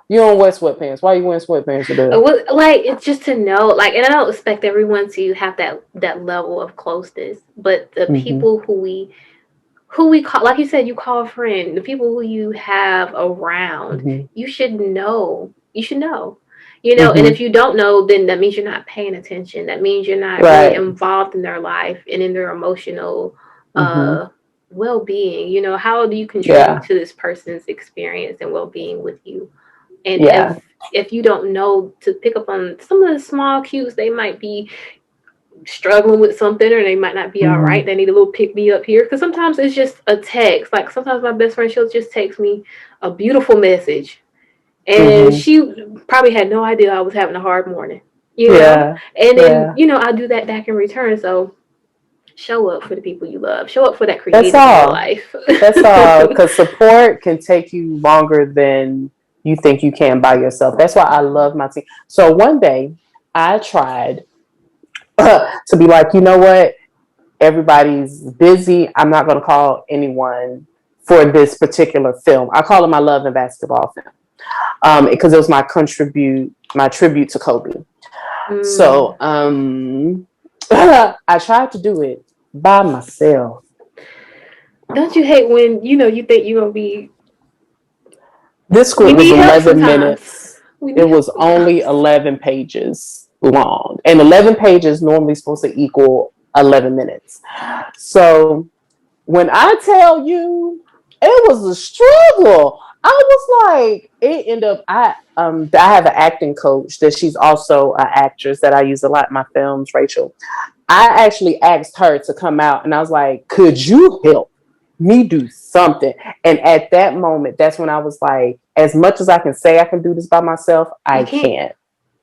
don't wear sweatpants. Why are you wearing sweatpants today? Like, it's just to know, like, and I don't expect everyone to have that level of closeness, but the Mm-hmm. people who we call, like you said, you call a friend, the people who you have around, Mm-hmm. you should know. You should know. And Mm-hmm. if you don't know, then that means you're not paying attention. That means you're not really Right. involved in their life and in their emotional Mm-hmm. uh well-being. How do you contribute Yeah. to this person's experience and well-being with you? And Yeah. if you don't know to pick up on some of the small cues, they might be struggling with something, or they might not be all Mm-hmm. right. They need a little pick me up here, because sometimes it's just a text. Like, sometimes my best friend, she'll just text me a beautiful message, and Mm-hmm. she probably had no idea I was having a hard morning, Yeah. and then Yeah. I do that back in return. So show up for the people you love, show up for that That's creative in your all. life. That's all. Because support can take you longer than you think you can by yourself. That's why I love my team. So one day I tried to be like, you know what? Everybody's busy. I'm not going to call anyone for this particular film. I call it my love and basketball film, because it was my tribute to Kobe. Mm. So I tried to do it by myself. Don't you hate when you think you're gonna be? This We script was need help 11 sometimes. minutes. We It need help was only sometimes. 11 pages long. And 11 pages normally supposed to equal 11 minutes. So when I tell you, it was a struggle. I was like, it ended up, I have an acting coach that she's also an actress that I use a lot in my films, Rachel. I actually asked her to come out and I was like, could you help me do something? And at that moment, that's when I was like, as much as I can say I can do this by myself, You I can't. can't.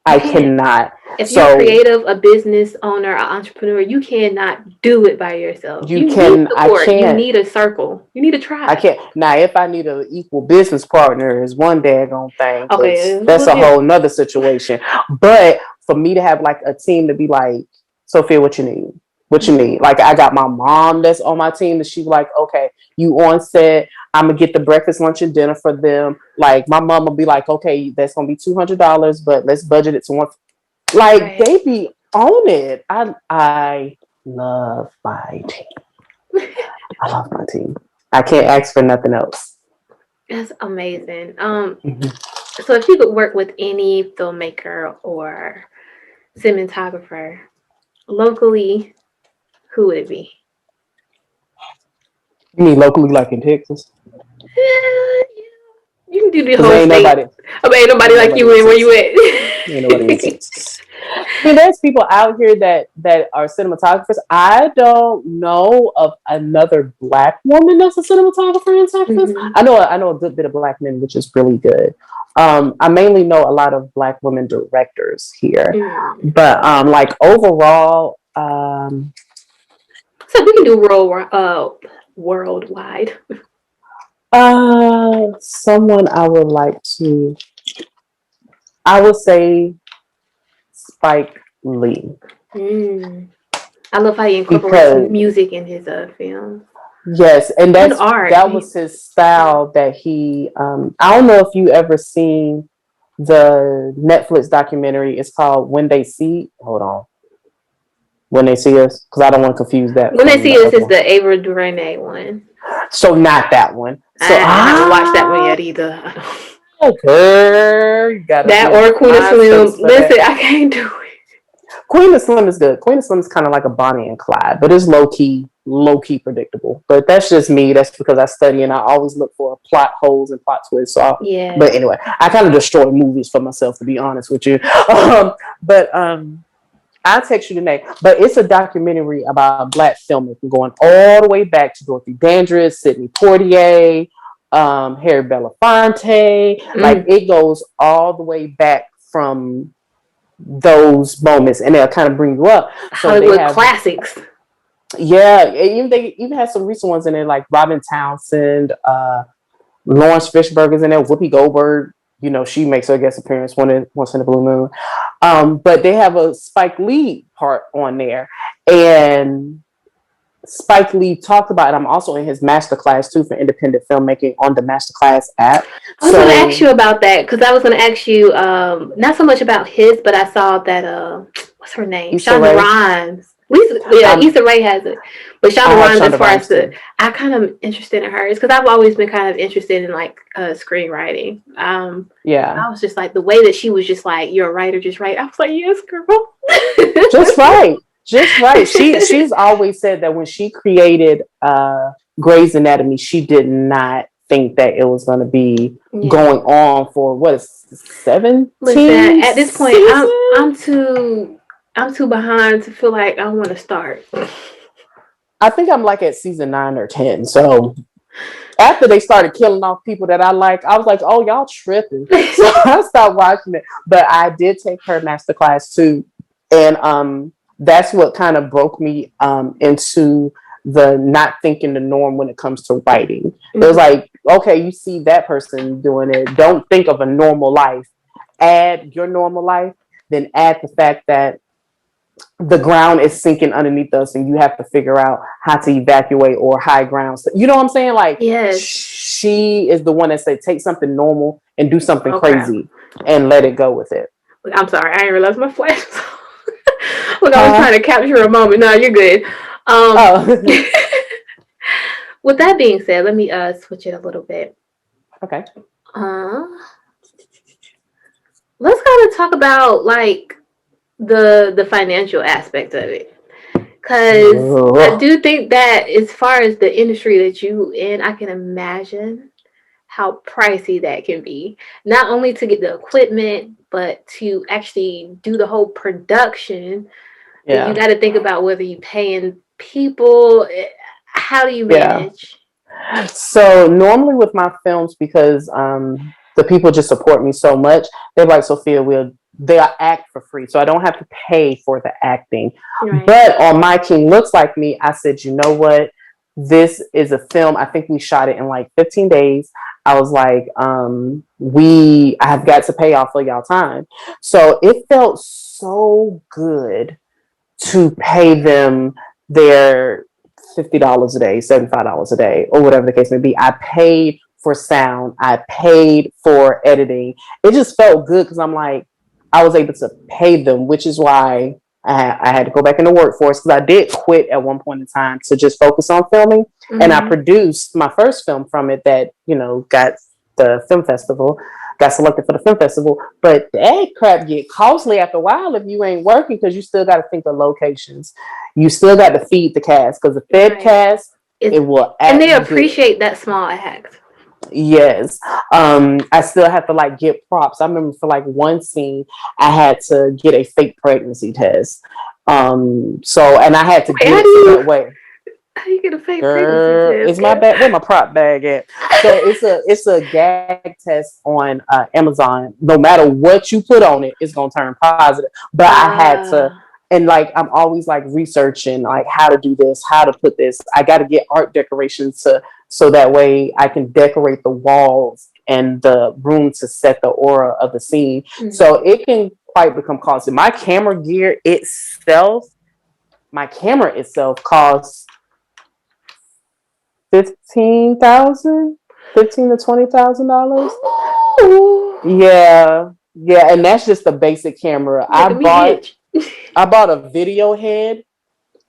You I can't. cannot. If you're So creative, a business owner, an entrepreneur, you cannot do it by yourself. you You need can, I support. You can't. need a circle. You need a I tribe. can't. Now, if I need an equal business partner, is one daggone thing, Okay, because it's a that's little a whole different. nother situation. But for me to have like a team to be like, Sophia, what you need? What you need? Mm-hmm. Like, I got my mom that's on my team, that she's like, okay, you on set. I'm gonna get the breakfast, lunch, and dinner for them. Like, my mom will be like, okay, that's gonna be $200, but let's budget it to one. Like, Right. they be on it. I love my team. I love my team. I can't ask for nothing else. That's amazing. Mhm. So if you could work with any filmmaker or cinematographer locally, who would it be? You mean locally, like in Texas? Yeah, you can do the Because whole ain't state. nobody, I mean, ain't nobody ain't like nobody you in in where you Texas. Ain't nobody in at. Texas. I mean, there's people out here that are cinematographers. I don't know of another black woman that's a cinematographer in Texas. Hmm. I know a good bit of black men, which is really good. I mainly know a lot of black women directors here, Mm. but like overall, So we can do worldwide. someone I would like to, I would say Spike Lee. Mm. I love how he incorporates Because music in his films yes, and and art. that was his style that he I don't know if you ever seen the Netflix documentary. It's called When They See, hold on, When They See Us, because I don't want to confuse that When I from see the this other is one. the Ava DuVernay one. So not that one. So I haven't watched that one yet either. girl, you gotta That be in or the Queen of mind Slim. space for Listen, that. I can't do it. Queen of Slim is good. Queen of Slim is kind of like a Bonnie and Clyde, but it's low key predictable. But that's just me. That's because I study and I always look for plot holes and plot twists. But Yeah. anyway, I kind of destroy movies for myself, to be honest with you. But I'll text you the name. But it's a documentary about black filmmaking going all the way back to Dorothy Dandridge, Sidney Poitier, Harry Belafonte. Like Mm. it goes all the way back from those moments and they'll kind of bring you up. So they Hollywood have, classics. yeah, even they even have some recent ones in there like Robin Townsend, Lawrence Fishburne's in there, Whoopi Goldberg. You know, she makes her guest appearance once in a blue moon. But they have a Spike Lee part on there, and Spike Lee talked about it. I'm also in his masterclass too for independent filmmaking on the masterclass app. I was going to ask So you about that because I was going to ask you not so much about his, but I saw that what's her name, Issa Shonda Rae, Rhimes. Lisa, yeah, um, Issa Rae has it, but I Shonda have Rhimes, as Shonda far as Rhimes the, too. I kind of interested in hers because I've always been kind of interested in like screenwriting. And Yeah, I was just like the way that she was just like, "You're a writer, just write." I was like, "Yes, girl." just right, just right. She's always said that when she created Grey's Anatomy, she did not think that it was going to be Yeah. going on for what is Listen, 17 at this point, seasons. I'm too behind to feel like I want to start. I think I'm like at season 9 or 10. So after they started killing off people that I like, I was like, oh, y'all tripping. So I stopped watching it. But I did take her master class too. And that's what kind of broke me into the not thinking the norm when it comes to writing. It was Mhm. like, okay, you see that person doing it. Don't think of a normal life. Add your normal life, then add the fact that the ground is sinking underneath us and you have to figure out how to evacuate or high ground. So, you know what I'm saying? Like Yes. she is the one that said take something normal and do something Okay. crazy and let it go with it. I'm sorry, I didn't realize my flash was on. Look, I was Huh? trying to capture a moment. No, you're good. Um, Oh, with that being said, let me switch it a little bit. okay. Uh, let's kind of talk about like the financial aspect of it. Because I Ugh. do think that as far as the industry that you in, I can imagine how pricey that can be. Not only to get the equipment, but to actually do the whole production. Then you Yeah. got to think about whether you paying people. How do you Yeah. manage? So normally with my films, because the people just support me so much, they're like, Sophia, they'll act for free. So I don't have to pay for the acting. Right. But on My King Looks Like Me, I said, you know what? This is a film. I think we shot it in like 15 days. I was like, I have got to pay off for y'all time. So it felt so good to pay them their $50 a day, $75 a day, or whatever the case may be. I paid for sound, I paid for editing. It just felt good because I'm like, I was able to pay them, which is why I had to go back in the workforce because I did quit at one point in time to just focus on filming. And I Mm-hmm. produced my first film from it that, got the film festival. Got selected for the film festival, but that crap get costly after a while if you ain't working because you still got to think of locations. You still got to feed the cast because the fed Right. cast it It's will and act they good. appreciate that small act. Yes. I still have to like get props. I remember for like one scene, I had to get a fake pregnancy test. So and I had to Wait, get it so that way. how do you get a fake pregnancy Girl, test, is my girl? bag where my prop bag at? So it's a gag test on Amazon. No matter what you put on it, it's gonna turn positive. But I had to, Uh, and like I'm always like researching like how to do this, how to put this. I got to get art decorations to so that way I can decorate the walls and the room to set the aura of the scene. mm, So it can quite become costly. My camera itself costs 15,000, 15 to 20,000 dollars. ooh, Yeah, yeah, and that's just the basic camera. making me itch. I bought a video head,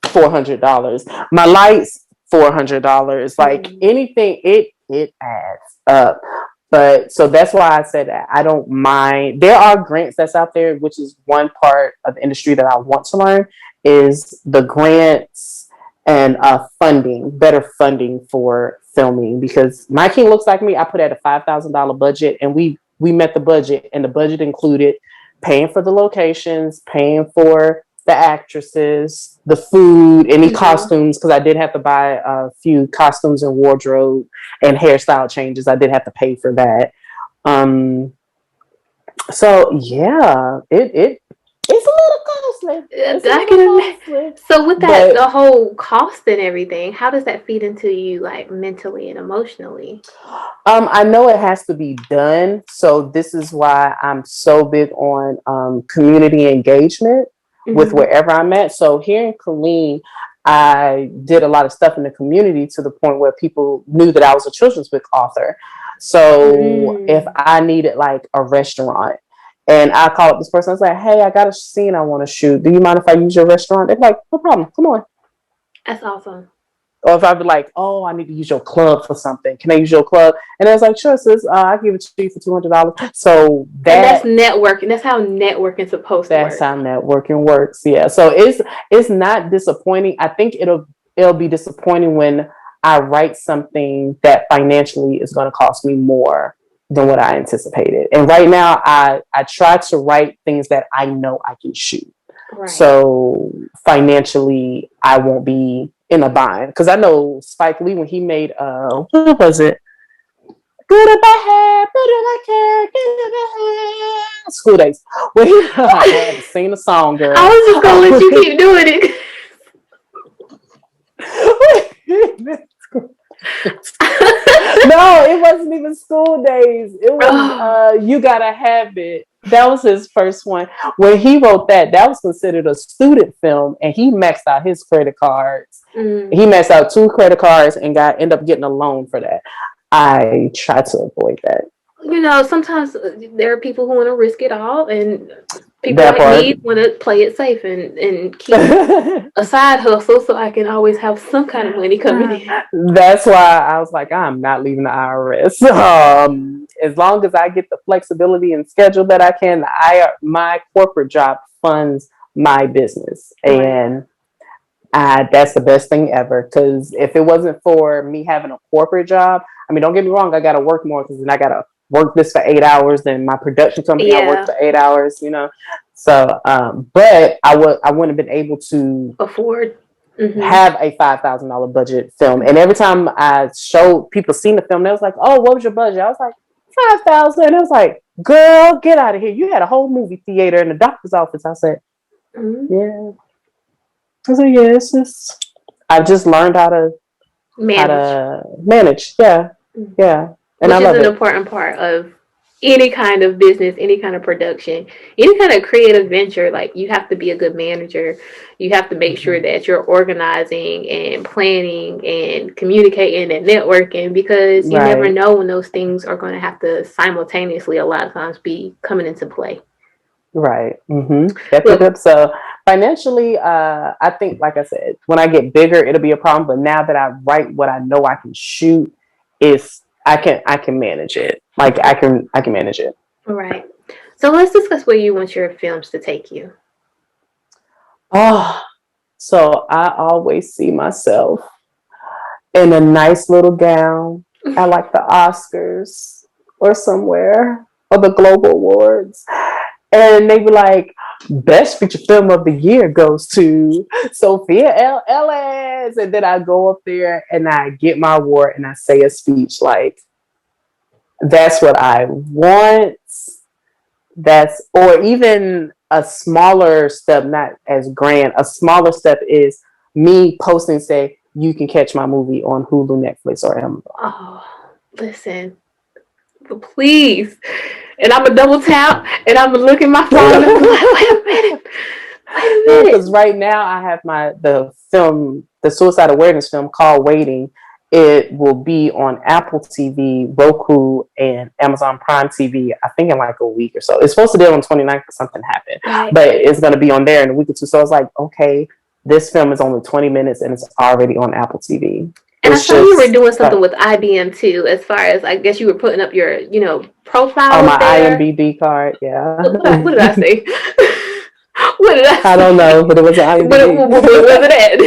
$400. My lights, $400. Like Mm, anything, it adds up. But so that's why I said that I don't mind. There are grants that's out there, which is one part of the industry that I want to learn is the grants and funding, better funding for filming. Because My King Looks Like Me, I put at a $5,000 budget, and we met the budget, and the budget included paying for the locations, paying for the actresses, the food, any mm-hmm. costumes, because I did have to buy a few costumes and wardrobe and hairstyle changes. I did have to pay for that. Um, so yeah, it's a little costly. It's a I little can costly, So with that, but the whole cost and everything, how does that feed into you, like mentally and emotionally? I know it has to be done. So this is why I'm so big on community engagement with Mm-hmm. wherever I'm at. So here in Killeen, I did a lot of stuff in the community to the point where people knew that I was a children's book author. So if Mm, I needed like a restaurant, and I called up this person, I was like, "Hey, I got a scene I want to shoot. Do you mind if I use your restaurant?" They're like, "No problem. Come on." that's awesome. Or if I'd be like, "Oh, I need to use your club for something. Can I use your club?" And I was like, "Sure, sis. I can give it to you for $200." So And that's networking. That's how networking supposed to that's work. how networking works. Yeah. So it's not disappointing. I think it'll be disappointing when I write something that financially is going to cost me more than what I anticipated. And right now, I try to write things that I know I can shoot. Right. So financially, I won't be in a bind because I know Spike Lee when he made what was it? Good or bad, good or care, good or bad. School Days. Well, I had to sing the song, I girl. was just gonna let you keep doing it. No, it wasn't even School Days. It was Oh, You Gotta Have It. That was his first one. When he wrote that, that was considered a student film, and he maxed out his credit cards. He mm. maxed out two credit cards and ended up getting a loan for that. I try to avoid that. Sometimes there are people who want to risk it all, and people That like part. me want to play it safe and keep a side hustle so I can always have some kind of money coming in. That's why I was like, I'm not leaving the IRS. As long as I get the flexibility and schedule that I can, my corporate job funds my business, Right. and that's the best thing ever. Because if it wasn't for me having a corporate job, I mean, don't get me wrong, I got to work more because then I got to work this for 8 hours. Then my production company, I work Yeah. for 8 hours. So, but I wouldn't have been able to Afford. Mm-hmm. have a $5,000 budget film. And every time I showed people seen the film, they was like, "Oh, what was your budget?" I was like, 5,000. I was like, "Girl, get out of here! You had a whole movie theater in the doctor's office." I said, Mm-hmm. "Yeah." I said, "Yeah, it's just I've just learned how Manage. to manage." Yeah, yeah, and I Which is love an it. important part of any kind of business, any kind of production, any kind of creative venture. Like, you have to be a good manager. You have to make sure Mm-hmm. that you're organizing and planning and communicating and networking, because you never Right. know when those things are going to have to simultaneously a lot of times be coming into play. Right. Mm-hmm. Yep. Yep. Look, Yep. So financially, I think, like I said, when I get bigger, it'll be a problem. But now that I write what I know I can shoot, is I can manage it. Like I can manage it. All right. So let's discuss where you want your films to take you. Oh, so I always see myself in a nice little gown at like the Oscars or somewhere or the Global Awards. And they be like, best feature film of the year goes to Sophia Ellis. And then I go up there and I get my award and I say a speech like, that's what I want. Or even a smaller step, not as grand, a smaller step is me posting, say, you can catch my movie on Hulu, Netflix, or Amazon. Oh, listen, please. And I'm a double tap and I'm look at my phone and I'm like, wait a minute. Wait a No, minute. because right now I have the suicide awareness film called Waiting. It will be on Apple TV, Roku, and Amazon Prime TV, I think in like a week or so. It's supposed to be on 29th, but something happened. Right. But it's going to be on there in a week or two. So I was like, okay, this film is only 20 minutes and it's already on Apple TV. And I It's saw you were just doing something with IBM too, as far as I guess you were putting up your, on profile my up there. IMDb card. Yeah. What did I say? What did I I don't say? know, but it was an IMDb. What was it at?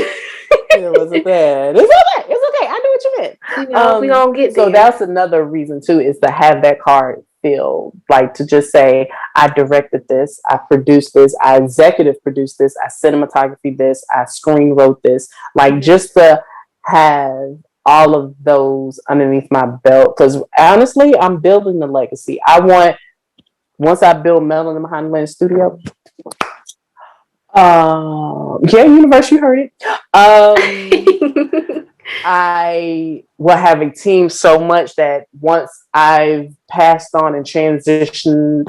It wasn't that. It's okay. It's okay. I know what you meant. We gonna get So there. that's another reason too, is to have that card filled. Like to just say, I directed this, I produced this, I executive produced this, I cinematography this, I screen wrote this. Like just to have all of those underneath my belt. Because honestly, I'm building the legacy. Once I build Melanin behind the lens studio, yeah, Universe, you heard it. I will have a team so much that once I've passed on and transitioned,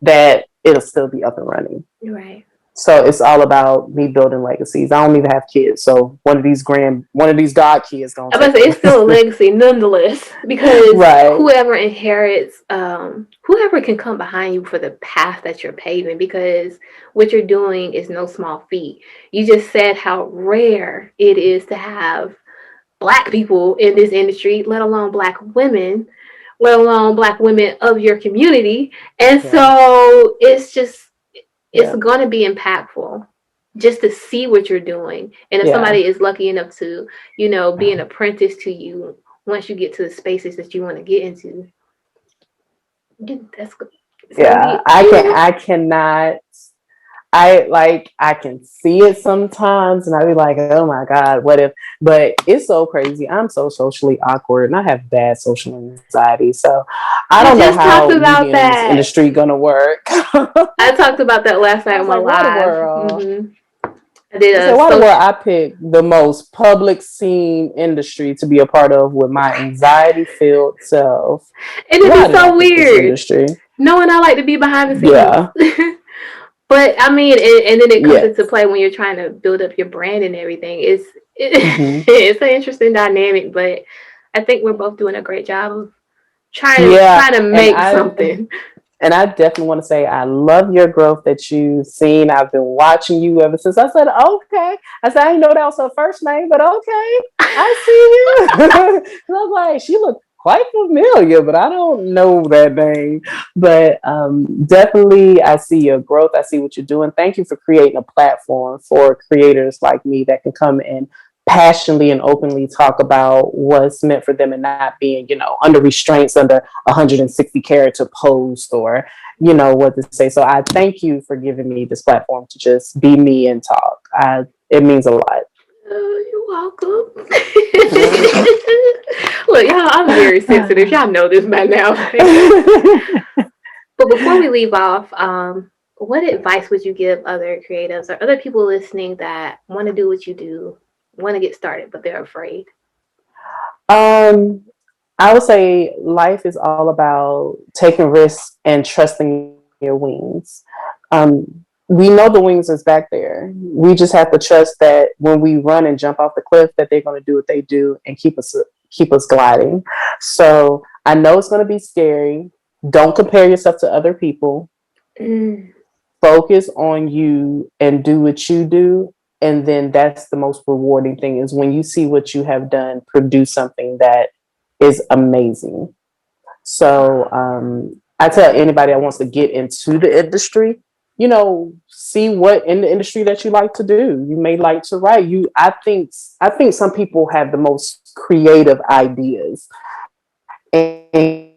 that it'll still be up and running. Right. So it's all about me building legacies. I don't even have kids, so one of these god kids gonna. I was about to say it's still a legacy nonetheless, because right. whoever inherits, whoever can come behind you for the path that you're paving, because what you're doing is no small feat. You just said how rare it is to have Black people in this industry, let alone Black women, let alone Black women of your community, and so it's going to be impactful just to see what you're doing. And if somebody is lucky enough to, be an apprentice to you once you get to the spaces that you want to get into, that's good. Yeah, I cannot. I can see it sometimes and I be like, oh my God, what if? But it's so crazy. I'm so socially awkward and I have bad social anxiety. So I don't know how me being in this industry gonna work. I talked about that last night on my live. Mm-hmm. I did why the world I picked the most public scene industry to be a part of with my anxiety filled self. And it is so weird. Knowing I like to be behind the scenes. Yeah. But I mean, and then it comes into play when you're trying to build up your brand and everything. It's an interesting dynamic, but I think we're both doing a great job of trying to make something. And I definitely want to say I love your growth that you've seen. I've been watching you ever since. I said, okay. I said, I didn't know that was her first name, but okay. I see you. I was like, she looked quite familiar, but I don't know that name. But definitely, I see your growth. I see what you're doing. Thank you for creating a platform for creators like me that can come and passionately and openly talk about what's meant for them and not being, under restraints under 160 character post or, what to say. So I thank you for giving me this platform to just be me and talk. It means a lot. You're welcome. Look, y'all, I'm very sensitive. Y'all know this by now. But before we leave off, what advice would you give other creatives or other people listening that want to do what you do, want to get started, but they're afraid? I would say life is all about taking risks and trusting your wings. We know the wings is back there. We just have to trust that when we run and jump off the cliff, that they're going to do what they do and keep us gliding. So I know it's going to be scary. Don't compare yourself to other people. Focus on you and do what you do. And then that's the most rewarding thing, is when you see what you have done produce something that is amazing. So I tell anybody that wants to get into the industry, see what in the industry that you like to do. You may like to write. I think some people have the most creative ideas, and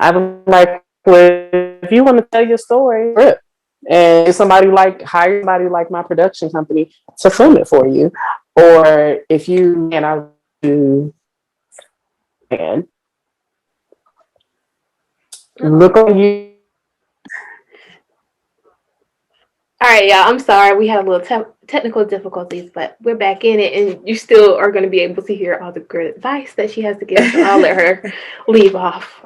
I'm like, well, if you want to tell your story, rip. And somebody like hire somebody like my production company to film it for you, or if you and I do, and look on you. All right, y'all. I'm sorry. We had a little technical difficulties, but we're back in it, and you still are going to be able to hear all the good advice that she has to give. So I'll let her leave off.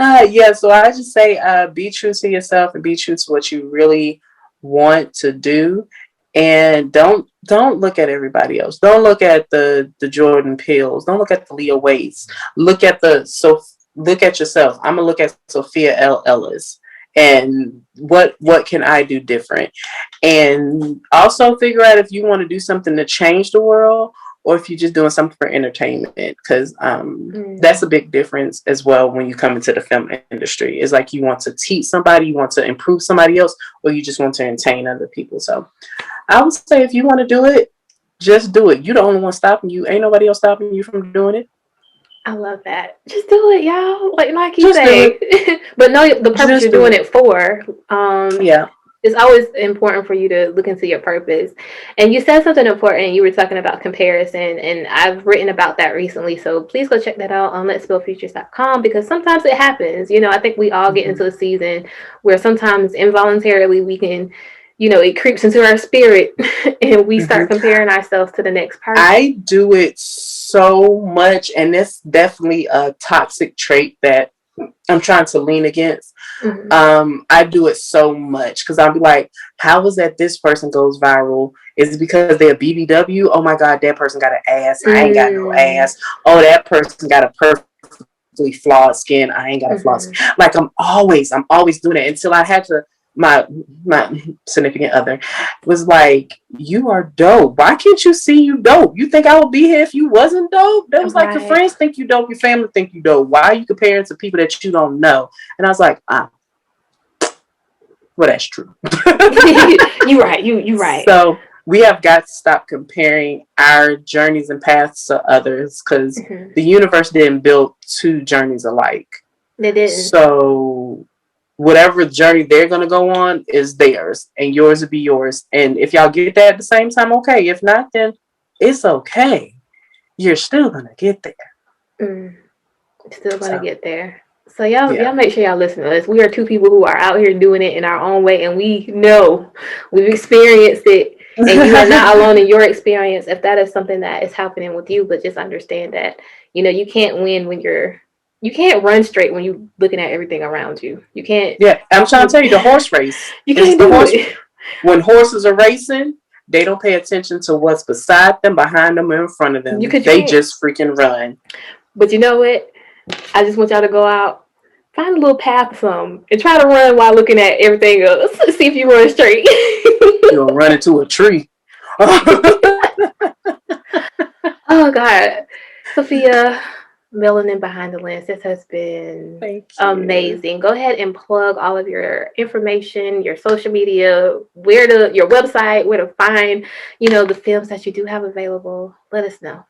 Yeah, so I just say be true to yourself and be true to what you really want to do, and don't look at everybody else. Don't look at the Jordan Peels. Don't look at the Leo Waits. Look at look at yourself. I'm gonna look at Sophia L. Ellis, and what can I do different, and also figure out if you want to do something to change the world, or if you're just doing something for entertainment, because that's a big difference as well when you come into the film industry. It's like you want to teach somebody, you want to improve somebody else, or you just want to entertain other people. So I would say if you want to do it, just do it. You're the only one stopping you. Ain't nobody else stopping you from doing it. I love that. Just do it, y'all. Like Nike Just say. But know the purpose you're doing it for. Yeah. It's always important for you to look into your purpose. And you said something important. You were talking about comparison, and I've written about that recently. So please go check that out on let'sbuildfutures.com, because sometimes it happens. I think we all get into a season where sometimes involuntarily we can, it creeps into our spirit and we start comparing ourselves to the next person. I do it so much, and it's definitely a toxic trait that I'm trying to lean against. I do it so much because I'll be like, how is that this person goes viral? Is it because they're BBW? Oh my God, that person got an ass. I ain't got no ass. Oh, that person got a perfectly flawed skin. I ain't got a flawed skin. Like I'm always doing it until I had to. My significant other was like, you are dope. Why can't you see you dope? You think I would be here if you wasn't dope? That was like, your friends think you dope, your family think you dope. Why are you comparing to people that you don't know? And I was like, well, that's true. You're right. You right. So we have got to stop comparing our journeys and paths to others, because the universe didn't build two journeys alike. They didn't. So whatever journey they're going to go on is theirs, and yours will be yours. And if y'all get that at the same time, okay. If not, then it's okay. You're still going to get there. Still going to get there. So y'all make sure y'all listen to us. We are two people who are out here doing it in our own way, and we know we've experienced it, and you are not alone in your experience if that is something that is happening with you. But just understand that, you can't win when you can't run straight when you're looking at everything around you. You can't. Yeah, I'm trying to tell you, the horse race. You can't do it. When horses are racing, they don't pay attention to what's beside them, behind them, or in front of them. They just freaking run. But you know what? I just want y'all to go out, find a little path or something, and try to run while looking at everything else. See if you run straight. You'll run into a tree. Oh, God. Sophia, Melanin Behind the Lens, this has been amazing. Go ahead and plug all of your information, your social media, your website, where to find, the films that you do have available. Let us know.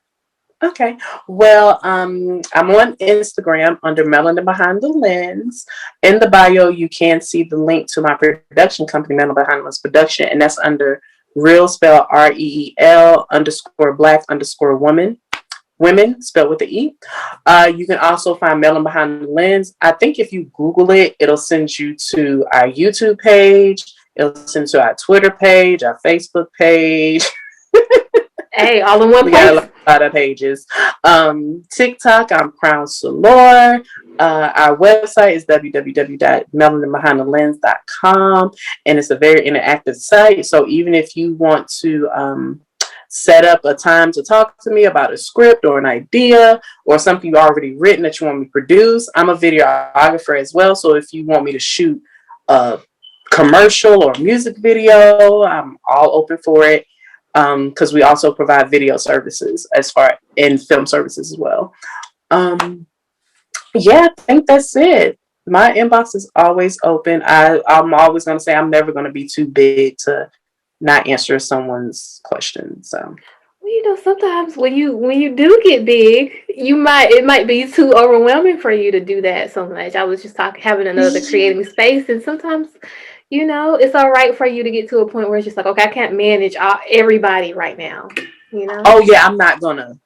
Okay. Well, I'm on Instagram under Melanin Behind the Lens. In the bio, you can see the link to my production company, Melanin Behind the Lens Production, and that's under real, spell REEL_black_woman. Women, spelled with the E. You can also find Melanin Behind the Lens. I think if you Google it, it'll send you to our YouTube page. It'll send to our Twitter page, our Facebook page. Hey, all in one place. We got a lot of pages. TikTok, I'm Crown Salor. Our website is www.melaninbehindthelens.com, and it's a very interactive site. So even if you want to set up a time to talk to me about a script or an idea or something you've already written that you want me to produce, I'm a videographer as well. So if you want me to shoot a commercial or music video, I'm all open for it. because we also provide video services as far in film services as well. Yeah, I think that's it. My inbox is always open. I'm always going to say I'm never going to be too big to not answer someone's question. So Well, sometimes when you do get big, it might be too overwhelming for you to do that so much. I was just having another creating space, and sometimes, it's all right for you to get to a point where it's just like, okay, I can't manage everybody right now. Oh yeah, I'm not gonna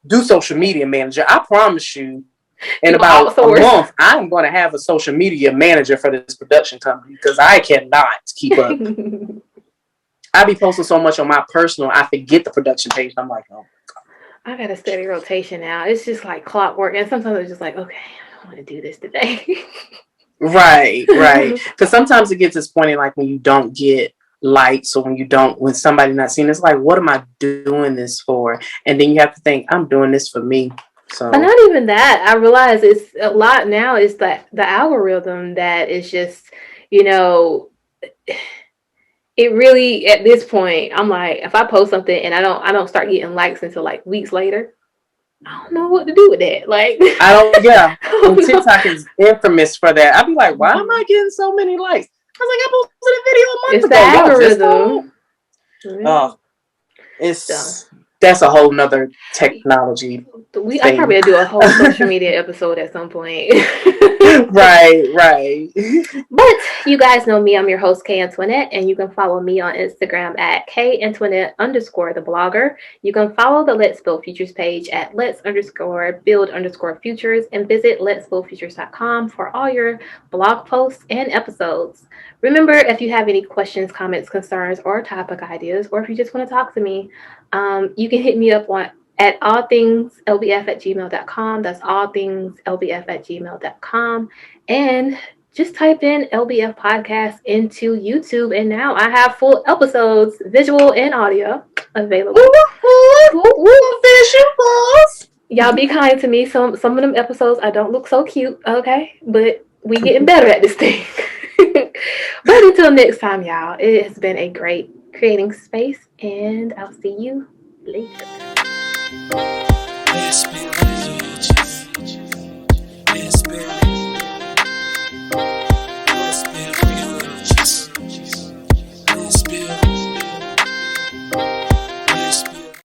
do social media manager. I promise you, in You about a outsource. month, I'm gonna have a social media manager for this production company because I cannot keep up. I be posting so much on my personal, I forget the production page. I'm like, oh. I got a steady rotation now. It's just like clockwork, and sometimes it's just like, okay, I want to do this today. Right. Because sometimes it gets to this point in like when you don't get likes or when somebody not seeing, it's like, what am I doing this for? And then you have to think, I'm doing this for me. So, but not even that. I realize it's a lot now. Is that the algorithm that is just, you know, it really at this point. I'm like, if I post something and I don't start getting likes until like weeks later, I don't know what to do with that. Like, I don't. Yeah, I and don't know. TikTok is infamous for that. I'd be like, why am I getting so many likes? I was like, I posted a video a It's month the ago. Y'all just don't. algorithm. Oh, So that's a whole nother technology I thing. probably do a whole social media episode at some point. Right. But you guys know me. I'm your host, Kay Antoinette, and you can follow me on Instagram at K_Antoinette_ the blogger. You can follow the Let's Build Futures page at Let's_Build_Futures and visit Let'sBuildFutures.com for all your blog posts and episodes. Remember, if you have any questions, comments, concerns, or topic ideas, or if you just want to talk to me, you can hit me up at allthingslbf@gmail.com. That's allthingslbf@gmail.com. And just type in LBF Podcast into YouTube, and now I have full episodes, visual and audio, available. Whoop, whoop. Visuals. Y'all be kind to me. Some of them episodes I don't look so cute, okay? But we getting better at this thing. But until next time, y'all, it has been a great creating space, and I'll see you later.